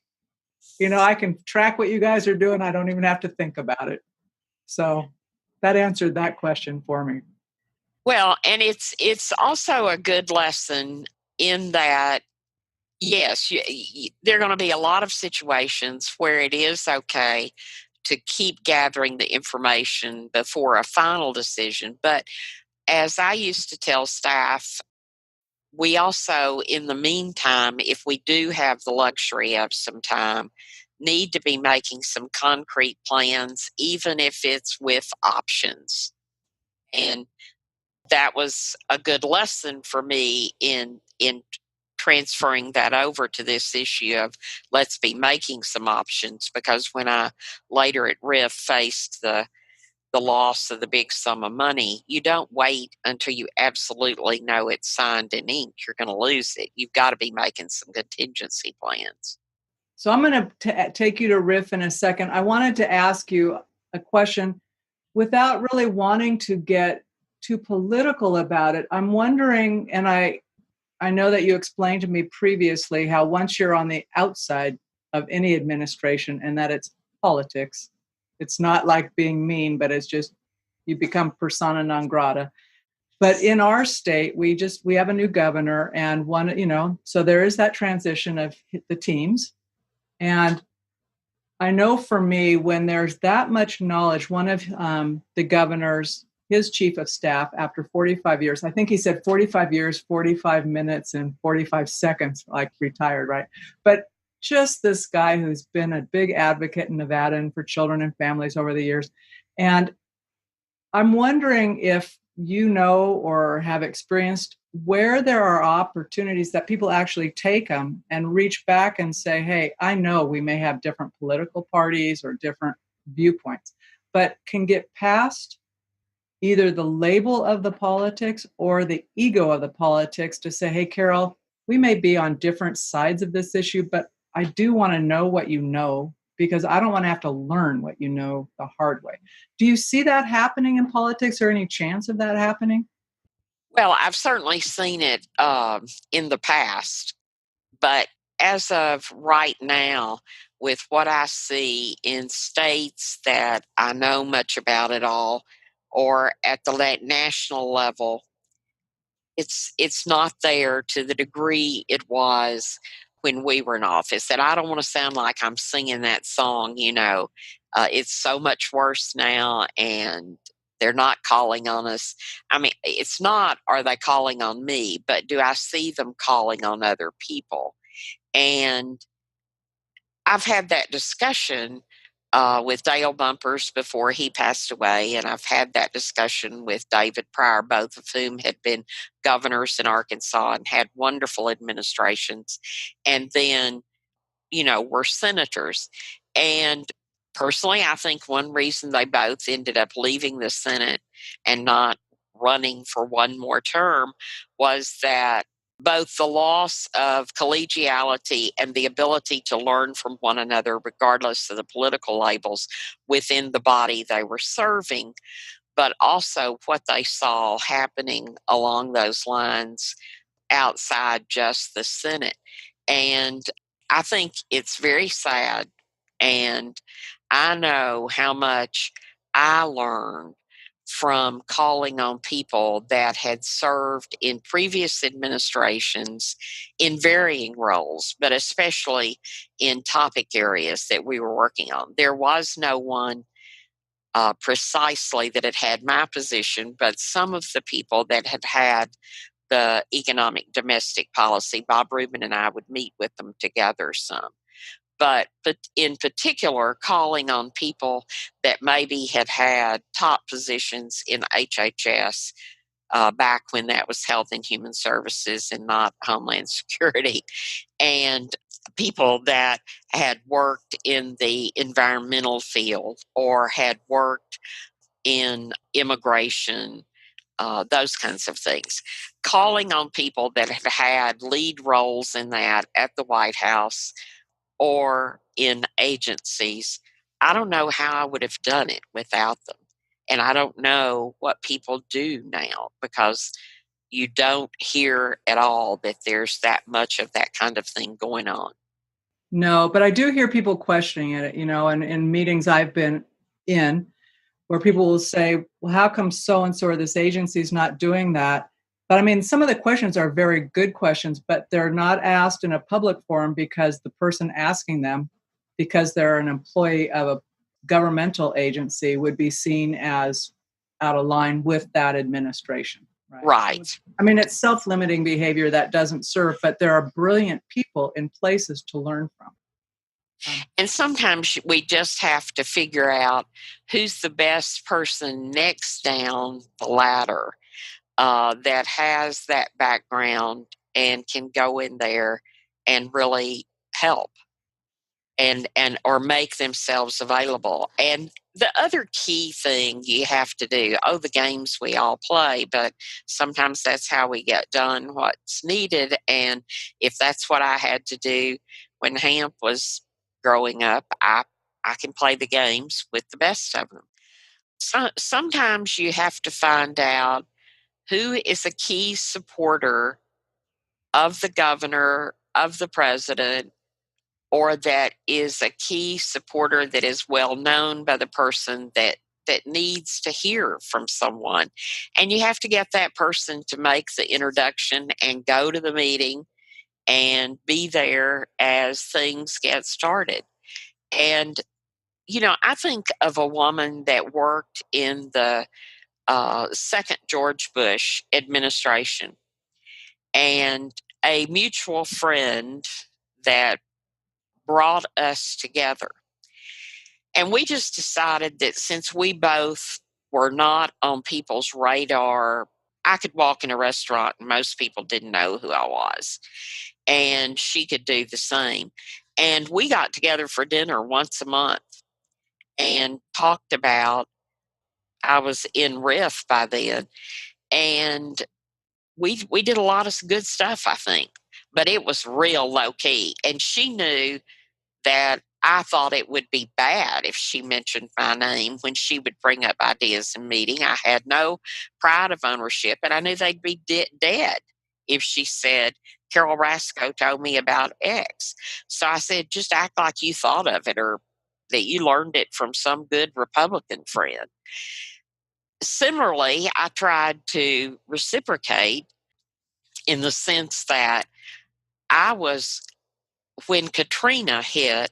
I can track what you guys are doing. I don't even have to think about it. So that answered that question for me. Well, and it's also a good lesson in that yes, there are going to be a lot of situations where it is okay to keep gathering the information before a final decision. But as I used to tell staff, we also, in the meantime, if we do have the luxury of some time, need to be making some concrete plans, even if it's with options. And that was a good lesson for me in transferring that over to this issue of let's be making some options, because when I later at RIF faced the loss of the big sum of money, you don't wait until you absolutely know it's signed and inked. You're going to lose it. You've got to be making some contingency plans. So I'm going to take you to RIF in a second. I wanted to ask you a question. without really wanting to get too political about it, I'm wondering, and I know that you explained to me previously how once you're on the outside of any administration and that it's politics, it's not like being mean, but it's just you become persona non grata. But in our state, we have a new governor and one, so there is that transition of the teams. And I know for me, when there's that much knowledge, one of the governors, his chief of staff, after 45 years, I think he said 45 years, 45 minutes, and 45 seconds, like retired, right? But just this guy who's been a big advocate in Nevada and for children and families over the years. And I'm wondering if you know or have experienced where there are opportunities that people actually take them and reach back and say, hey, I know we may have different political parties or different viewpoints, but can get past either the label of the politics or the ego of the politics to say, hey, Carol, we may be on different sides of this issue, but I do want to know what you know because I don't want to have to learn what you know the hard way. Do you see that happening in politics or any chance of that happening? Well, I've certainly seen it in the past, but as of right now, with what I see in states that I know much about at all, or at the national level, it's not there to the degree it was when we were in office. And I don't want to sound like I'm singing that song, it's so much worse now, and they're not calling on us. I mean, it's not, are they calling on me, but do I see them calling on other people? And I've had that discussion with Dale Bumpers before he passed away, and I've had that discussion with David Pryor, both of whom had been governors in Arkansas and had wonderful administrations, and then, were senators. And personally, I think one reason they both ended up leaving the Senate and not running for one more term was that both the loss of collegiality and the ability to learn from one another, regardless of the political labels within the body they were serving, but also what they saw happening along those lines outside just the Senate. And I think it's very sad. And I know how much I learned from calling on people that had served in previous administrations in varying roles, but especially in topic areas that we were working on. There was no one precisely that had my position, but some of the people that had the economic domestic policy, Bob Rubin and I would meet with them together some. But in particular, calling on people that maybe had top positions in HHS back when that was Health and Human Services and not Homeland Security, and people that had worked in the environmental field or had worked in immigration, those kinds of things. Calling on people that have had lead roles in that at the White House or in agencies, I don't know how I would have done it without them. And I don't know what people do now because you don't hear at all that there's that much of that kind of thing going on. No, but I do hear people questioning it, and in meetings I've been in where people will say, well, how come so and so or this agency is not doing that? But I mean, some of the questions are very good questions, but they're not asked in a public forum because the person asking them, because they're an employee of a governmental agency, would be seen as out of line with that administration. Right. Right. I mean, it's self-limiting behavior that doesn't serve, but there are brilliant people in places to learn from. And sometimes we just have to figure out who's the best person next down the ladder that has that background and can go in there and really help and or make themselves available. And the other key thing you have to do, the games we all play, but sometimes that's how we get done what's needed. And if that's what I had to do when Hamp was growing up, I can play the games with the best of them. sometimes you have to find out who is a key supporter of the governor, of the president, or that is a key supporter that is well known by the person that needs to hear from someone. And you have to get that person to make the introduction and go to the meeting and be there as things get started. And, I think of a woman that worked in the second George Bush administration, and a mutual friend that brought us together. And we just decided that since we both were not on people's radar, I could walk in a restaurant and most people didn't know who I was. And she could do the same. And we got together for dinner once a month and talked about, I was in RIF by then, and we did a lot of good stuff, I think, but it was real low key. And she knew that I thought it would be bad if she mentioned my name when she would bring up ideas in meeting. I had no pride of ownership, and I knew they'd be dead if she said, Carol Rasco told me about X. So I said, just act like you thought of it or that you learned it from some good Republican friend. Similarly, I tried to reciprocate in the sense that I was, when Katrina hit,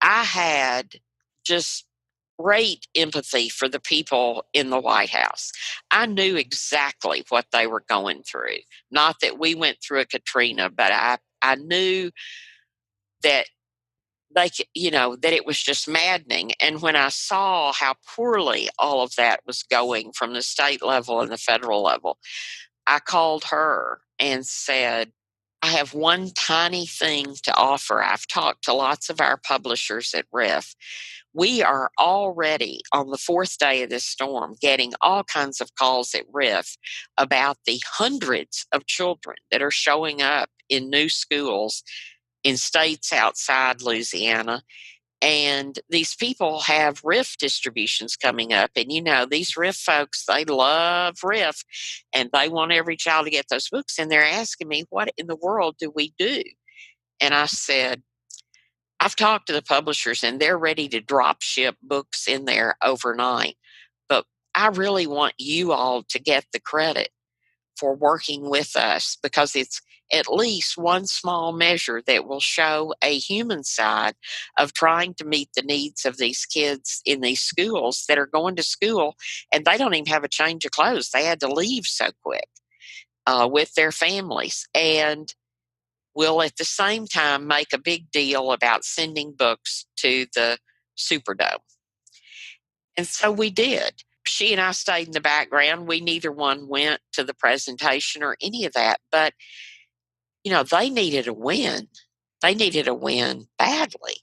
I had just great empathy for the people in the White House. I knew exactly what they were going through. Not that we went through a Katrina, but I knew that that it was just maddening. And when I saw how poorly all of that was going from the state level and the federal level, I called her and said, I have one tiny thing to offer. I've talked to lots of our publishers at RIF. We are already on the fourth day of this storm getting all kinds of calls at RIF about the hundreds of children that are showing up in new schools in states outside Louisiana. And these people have RIF distributions coming up. And these RIF folks, they love RIF and they want every child to get those books. And they're asking me, what in the world do we do? And I said, I've talked to the publishers and they're ready to drop ship books in there overnight. But I really want you all to get the credit for working with us because it's at least one small measure that will show a human side of trying to meet the needs of these kids in these schools that are going to school and they don't even have a change of clothes. They had to leave so quick with their families. And will at the same time make a big deal about sending books to the Superdome. And so we did. She and I stayed in the background. We neither one went to the presentation or any of that. But, they needed a win. They needed a win badly.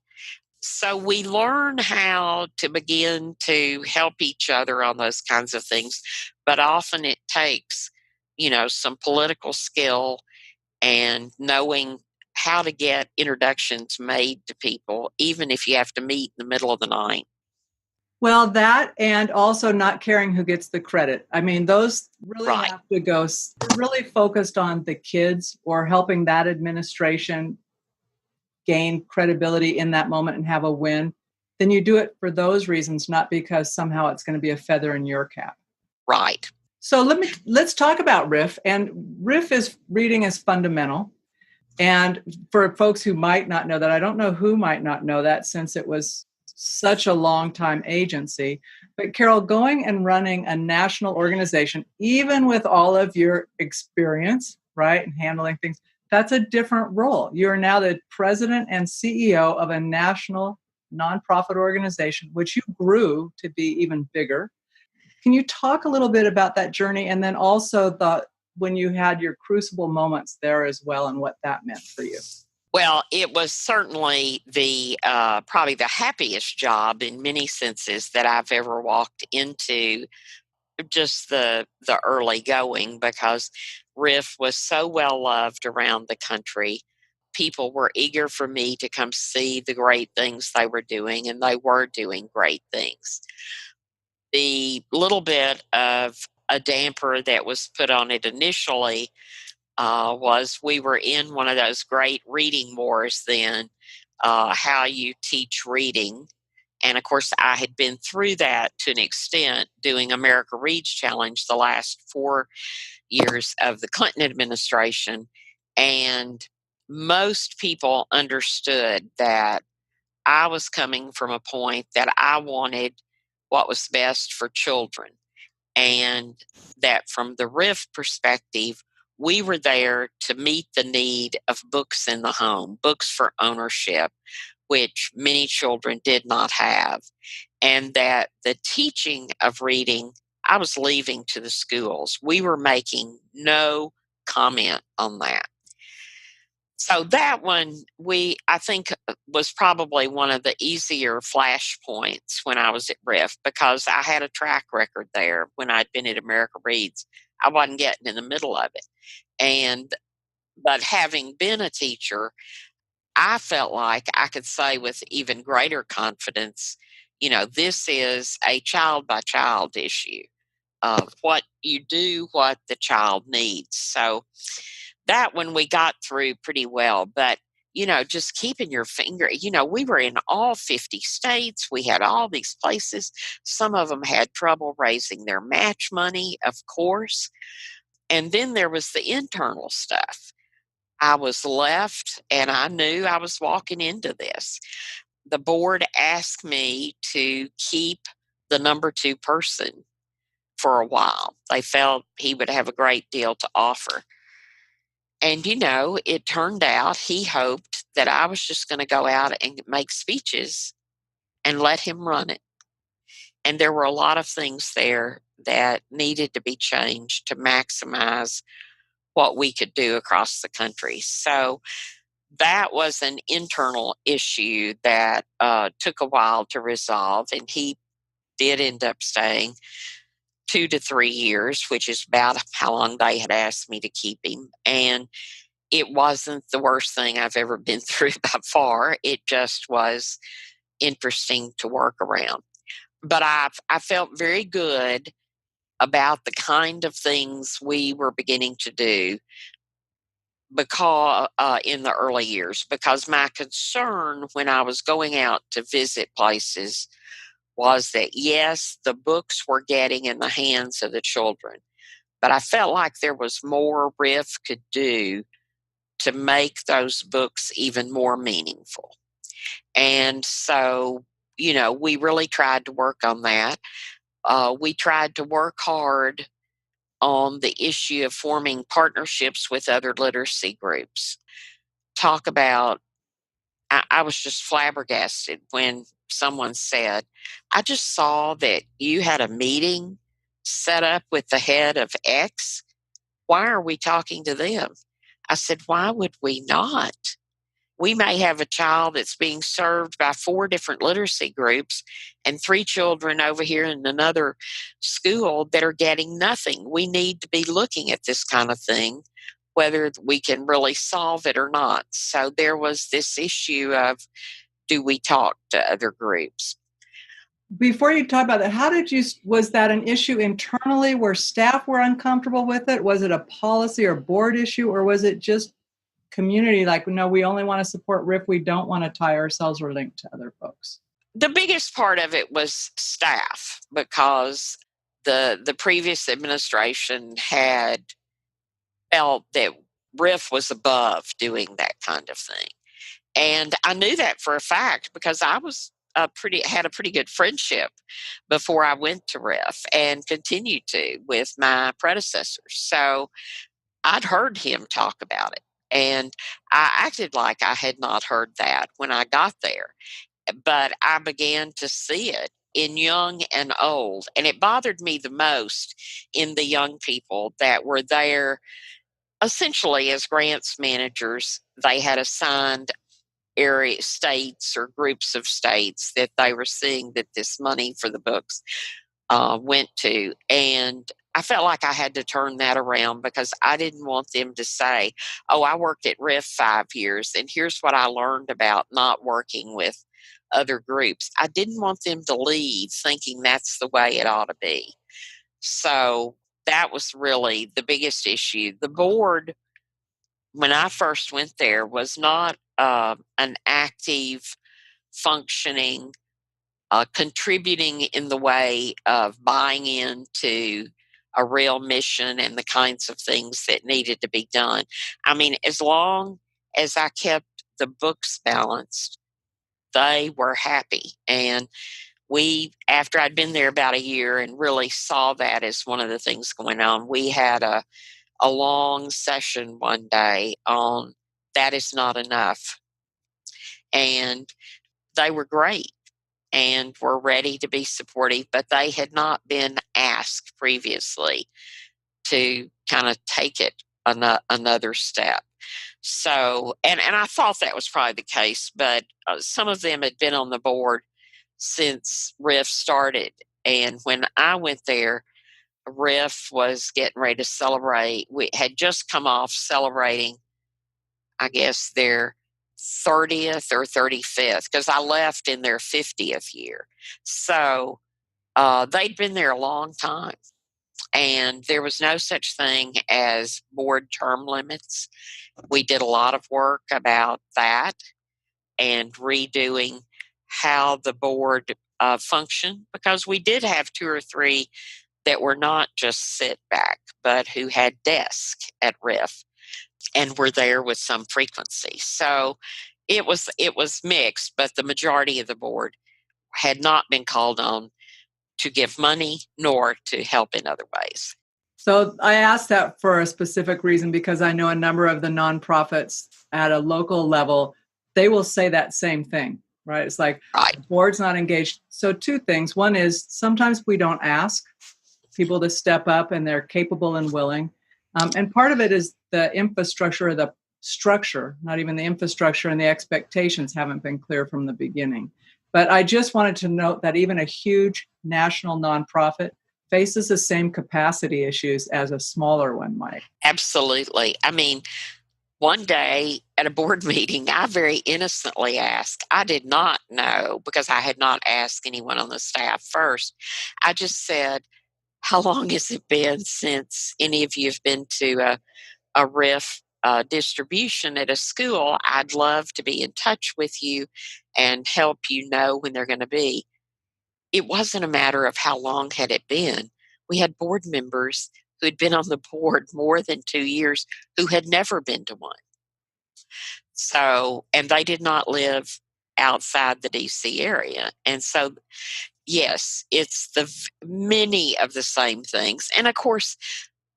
So we learn how to begin to help each other on those kinds of things. But often it takes, some political skill and knowing how to get introductions made to people, even if you have to meet in the middle of the night. Well, that and also not caring who gets the credit. I mean, those really Right. have to go. You're really focused on the kids or helping that administration gain credibility in that moment and have a win. Then you do it for those reasons, not because somehow it's going to be a feather in your cap. Right. So let's talk about RIF. And RIF is reading is fundamental. And for folks who might not know that, I don't know who might not know that since it was such a long time agency. But Carol, going and running a national organization, even with all of your experience, right, and handling things, that's a different role. You're now the president and CEO of a national nonprofit organization, which you grew to be even bigger. Can you talk a little bit about that journey and then also when you had your crucible moments there as well and what that meant for you? Well, it was certainly the probably the happiest job in many senses that I've ever walked into. Just the early going because RIF was so well loved around the country. People were eager for me to come see the great things they were doing, and they were doing great things. the little bit of a damper that was put on it initially was we were in one of those great reading wars then, how you teach reading. And of course, I had been through that to an extent doing America Reads Challenge the last 4 years of the Clinton administration. And most people understood that I was coming from a point that I wanted what was best for children. And that from the RIF perspective, we were there to meet the need of books in the home, books for ownership, which many children did not have. And that the teaching of reading, I was leaving to the schools. We were making no comment on that. So that one, I think, was probably one of the easier flashpoints when I was at RIF because I had a track record there when I'd been at America Reads. I wasn't getting in the middle of it. But having been a teacher, I felt like I could say with even greater confidence, this is a child by child issue. What you do, what the child needs. So that one we got through pretty well. But, just keeping your finger, we were in all 50 states. We had all these places. Some of them had trouble raising their match money, of course. And then there was the internal stuff. I was left and I knew I was walking into this. The board asked me to keep the number 2 person for a while. They felt he would have a great deal to offer. And, it turned out he hoped that I was just going to go out and make speeches and let him run it. And there were a lot of things there that needed to be changed to maximize what we could do across the country. So that was an internal issue that took a while to resolve. And he did end up staying 2 to 3 years, which is about how long they had asked me to keep him. And it wasn't the worst thing I've ever been through by far. It just was interesting to work around. But I felt very good about the kind of things we were beginning to do because in the early years, because my concern when I was going out to visit places was that, yes, the books were getting in the hands of the children, but I felt like there was more RIF could do to make those books even more meaningful. And so, we really tried to work on that. We tried to work hard on the issue of forming partnerships with other literacy groups. Talk about, I was just flabbergasted when someone said, I just saw that you had a meeting set up with the head of X. Why are we talking to them? I said, why would we not? We may have a child that's being served by 4 different literacy groups and 3 children over here in another school that are getting nothing. We need to be looking at this kind of thing, whether we can really solve it or not. So there was this issue of, do we talk to other groups? Before you talk about that, was that an issue internally where staff were uncomfortable with it? Was it a policy or board issue, or was it just community, like, no, we only want to support RIF, we don't want to tie ourselves or link to other folks? The biggest part of it was staff, because the previous administration had felt that RIF was above doing that kind of thing. And I knew that for a fact because I was had a pretty good friendship before I went to RIF and continued to with my predecessors. So I'd heard him talk about it. And I acted like I had not heard that when I got there. But I began to see it in young and old. And it bothered me the most in the young people that were there essentially as grants managers. They had assigned area states or groups of states that they were seeing that this money for the books went to. And I felt like I had to turn that around because I didn't want them to say, oh, I worked at RIF 5 years and here's what I learned about not working with other groups. I didn't want them to leave thinking that's the way it ought to be. So that was really the biggest issue. The board, when I first went there, was not an active, functioning, contributing in the way of buying into a real mission and the kinds of things that needed to be done. I mean, as long as I kept the books balanced, they were happy. And after I'd been there about a year and really saw that as one of the things going on, we had a long session one day on that is not enough. And they were great and were ready to be supportive, but they had not been asked previously to kind of take it another step. So, and I thought that was probably the case, but some of them had been on the board since RIF started. And when I went there, RIF was getting ready to celebrate. We had just come off celebrating, I guess, their 30th or 35th, because I left in their 50th year. So they'd been there a long time. And there was no such thing as board term limits. We did a lot of work about that and redoing how the board functioned, because we did have two or three that were not just sit back, but who had desks at RIF and were there with some frequency. So it was mixed, but the majority of the board had not been called on to give money nor to help in other ways. So I asked that for a specific reason because I know a number of the nonprofits at a local level, they will say that same thing, right? It's like, right. The board's not engaged. So two things. One is sometimes we don't ask people to step up and they're capable and willing. And part of it is the infrastructure or the structure, not even the infrastructure, and the expectations haven't been clear from the beginning. But I just wanted to note that even a huge national nonprofit faces the same capacity issues as a smaller one might. Absolutely. I mean, one day at a board meeting, I very innocently asked, I did not know because I had not asked anyone on the staff first. I just said, how long has it been since any of you have been to a RIF distribution at a school? I'd love to be in touch with you and help you know when they're going to be. It wasn't a matter of how long had it been. We had board members who had been on the board more than 2 years who had never been to one. So, and they did not live outside the DC area. And so, yes, it's many of the same things. And of course,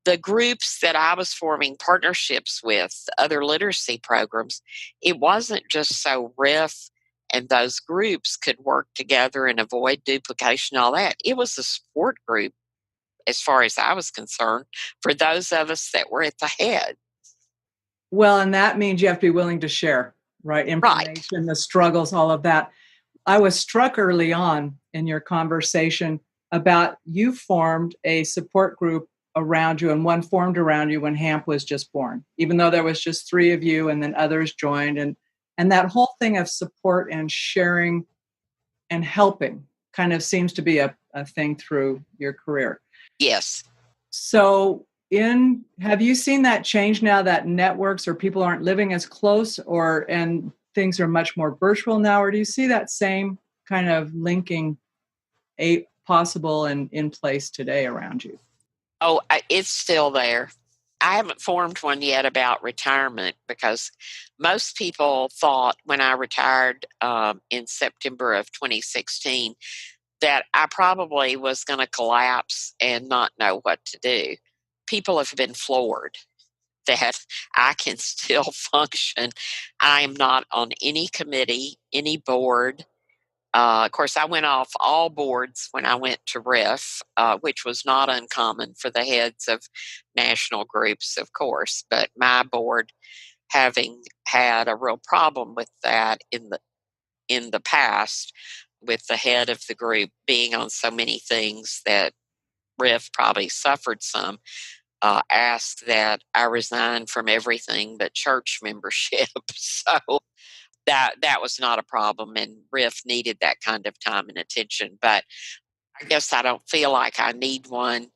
the groups that I was forming partnerships with, other literacy programs, it wasn't just so RIF and those groups could work together and avoid duplication, all that. It was a support group, as far as I was concerned, for those of us that were at the head. Well, and that means you have to be willing to share, right? Information, right. The struggles, all of that. I was struck early on in your conversation about you formed a support group around you, and one formed around you when Hamp was just born, even though there was just 3 of you and then others joined. And that whole thing of support and sharing and helping kind of seems to be a thing through your career. Yes. So have you seen that change now that networks or people aren't living as close and things are much more virtual now? Or do you see that same kind of linking possible and in place today around you? Oh, it's still there. I haven't formed one yet about retirement because most people thought when I retired in September of 2016 that I probably was going to collapse and not know what to do. People have been floored that I can still function. I am not on any committee, any board. Of course, I went off all boards when I went to RIF, which was not uncommon for the heads of national groups, of course. But my board, having had a real problem with that in the past, with the head of the group being on so many things that Riff probably suffered some, asked that I resign from everything but church membership. So that was not a problem, and Riff needed that kind of time and attention. But I guess I don't feel like I need one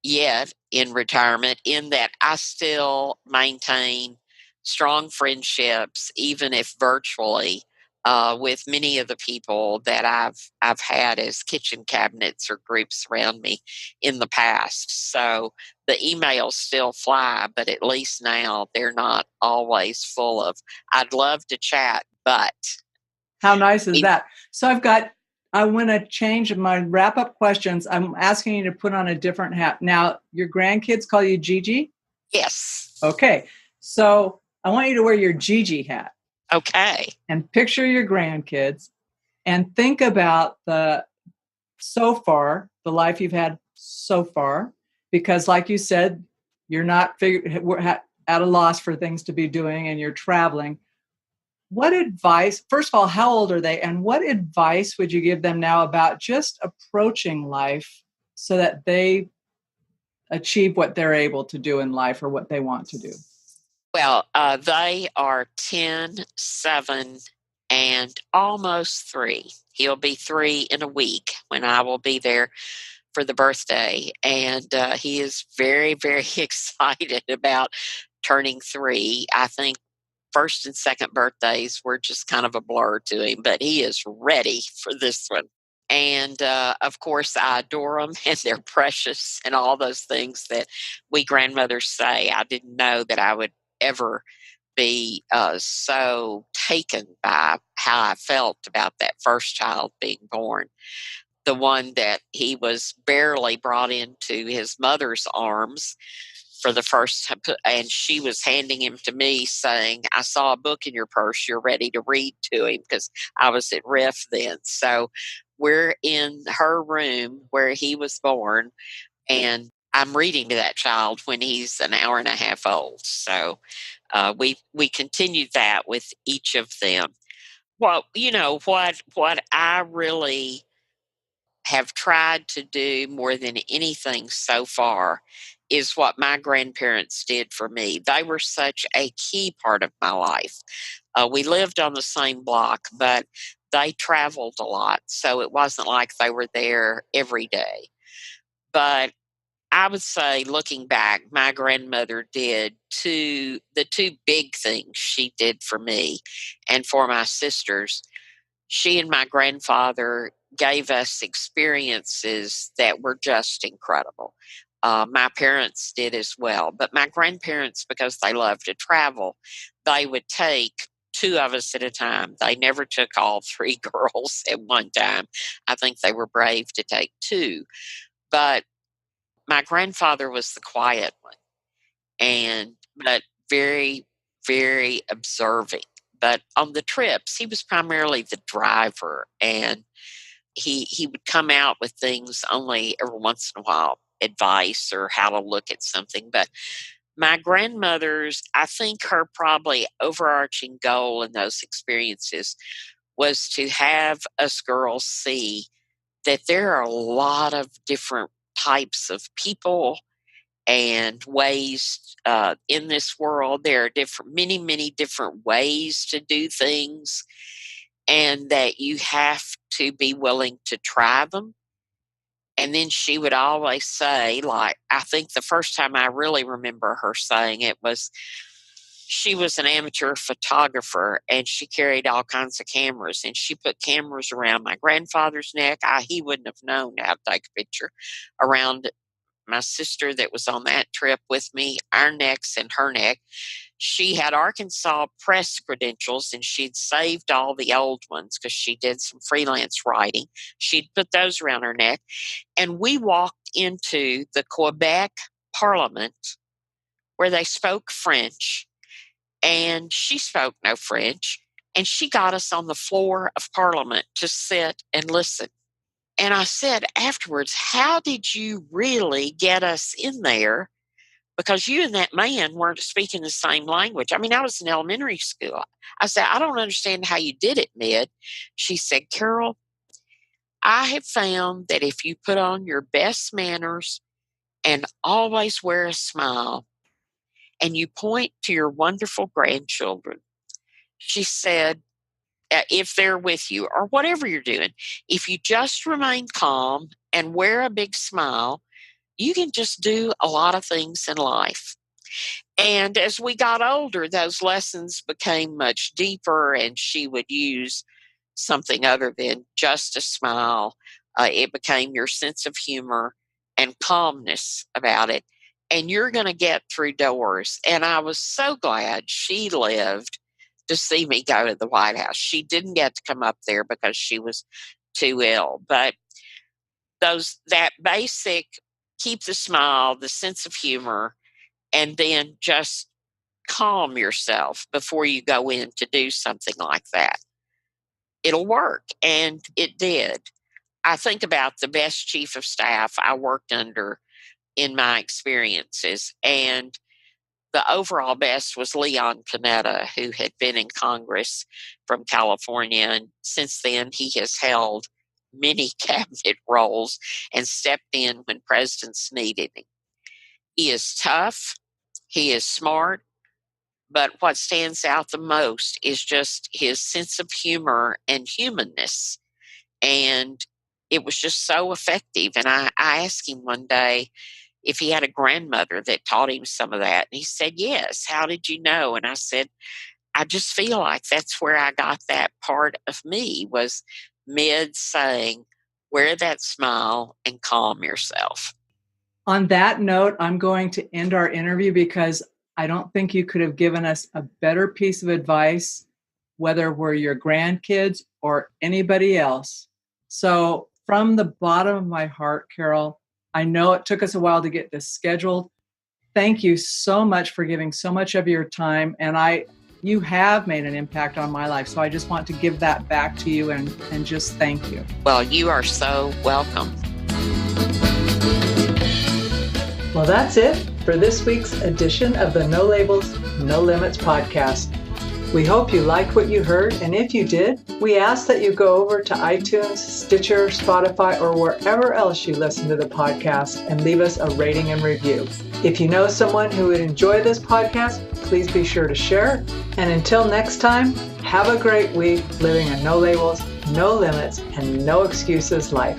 yet in retirement, in that I still maintain strong friendships, even if virtually, with many of the people that I've had as kitchen cabinets or groups around me in the past. So the emails still fly, but at least now they're not always full of, I'd love to chat, but How nice is that? So I want to change my wrap up questions. I'm asking you to put on a different hat. Now, your grandkids call you Gigi? yes. Okay. So I want you to wear your Gigi hat. Okay. And picture your grandkids and think about the life you've had so far, because like you said, you're not at a loss for things to be doing and you're traveling. What advice, first of all, how old are they? And what advice would you give them now about just approaching life so that they achieve what they're able to do in life or what they want to do? Well, they are 10, 7, and almost 3. He'll be 3 in a week when I will be there for the birthday. And he is very, very excited about turning 3. I think first and second birthdays were just kind of a blur to him, but he is ready for this one. And of course, I adore them and they're precious and all those things that we grandmothers say. I didn't know that I would ever be so taken by how I felt about that first child being born. The one that he was barely brought into his mother's arms for the first time, and she was handing him to me saying, I saw a book in your purse, you're ready to read to him, because I was at Riff then. So we're in her room where he was born, and I'm reading to that child when he's an hour and a half old. So we continued that with each of them. Well, what I really have tried to do more than anything so far is what my grandparents did for me. They were such a key part of my life. We lived on the same block, but they traveled a lot, so it wasn't like they were there every day. But I would say, looking back, my grandmother did the two big things she did for me and for my sisters. She and my grandfather gave us experiences that were just incredible. My parents did as well, but my grandparents, because they loved to travel, they would take two of us at a time. They never took all three girls at one time. I think they were brave to take two. But my grandfather was the quiet one, but very, very observing. But on the trips, he was primarily the driver, and he would come out with things only every once in a while, advice or how to look at something. But my grandmother's, I think her probably overarching goal in those experiences was to have us girls see that there are a lot of different types of people and ways in this world. There are many, many different ways to do things, and that you have to be willing to try them. And then she would always say, like, I think the first time I really remember her saying it was, she was an amateur photographer and she carried all kinds of cameras, and she put cameras around my grandfather's neck. He wouldn't have known how to take a picture around my sister that was on that trip with me, our necks and her neck. She had Arkansas press credentials and she'd saved all the old ones because she did some freelance writing. She'd put those around her neck. And we walked into the Quebec Parliament where they spoke French, and she spoke no French. And she got us on the floor of Parliament to sit and listen. And I said afterwards, how did you really get us in there? Because you and that man weren't speaking the same language. I mean, I was in elementary school. I said, I don't understand how you did it, Ned. She said, Carol, I have found that if you put on your best manners and always wear a smile and you point to your wonderful grandchildren, she said, if they're with you or whatever you're doing, if you just remain calm and wear a big smile, you can just do a lot of things in life. And as we got older, those lessons became much deeper, and she would use something other than just a smile. It became your sense of humor and calmness about it. And you're going to get through doors. And I was so glad she lived to see me go to the White House. She didn't get to come up there because she was too ill. But that basic keep the smile, the sense of humor, and then just calm yourself before you go in to do something like that. It'll work. And it did. I think about the best chief of staff I worked under in my experiences. And the overall best was Leon Panetta, who had been in Congress from California. And since then, he has held many cabinet roles and stepped in when presidents needed him. He is tough. He is smart. But what stands out the most is just his sense of humor and humanness. And it was just so effective. And I asked him one day if he had a grandmother that taught him some of that. And he said, yes. How did you know? And I said, I just feel like that's where I got that part of me, was mid saying, wear that smile and calm yourself. On that note, I'm going to end our interview because I don't think you could have given us a better piece of advice, whether we're your grandkids or anybody else. So from the bottom of my heart, Carol, I know it took us a while to get this scheduled. Thank you so much for giving so much of your time. And you have made an impact on my life. So I just want to give that back to you and just thank you. Well, you are so welcome. Well, that's it for this week's edition of the No Labels, No Limits podcast. We hope you liked what you heard, and if you did, we ask that you go over to iTunes, Stitcher, Spotify, or wherever else you listen to the podcast and leave us a rating and review. If you know someone who would enjoy this podcast, please be sure to share it. And until next time, have a great week living a no labels, no limits, and no excuses life.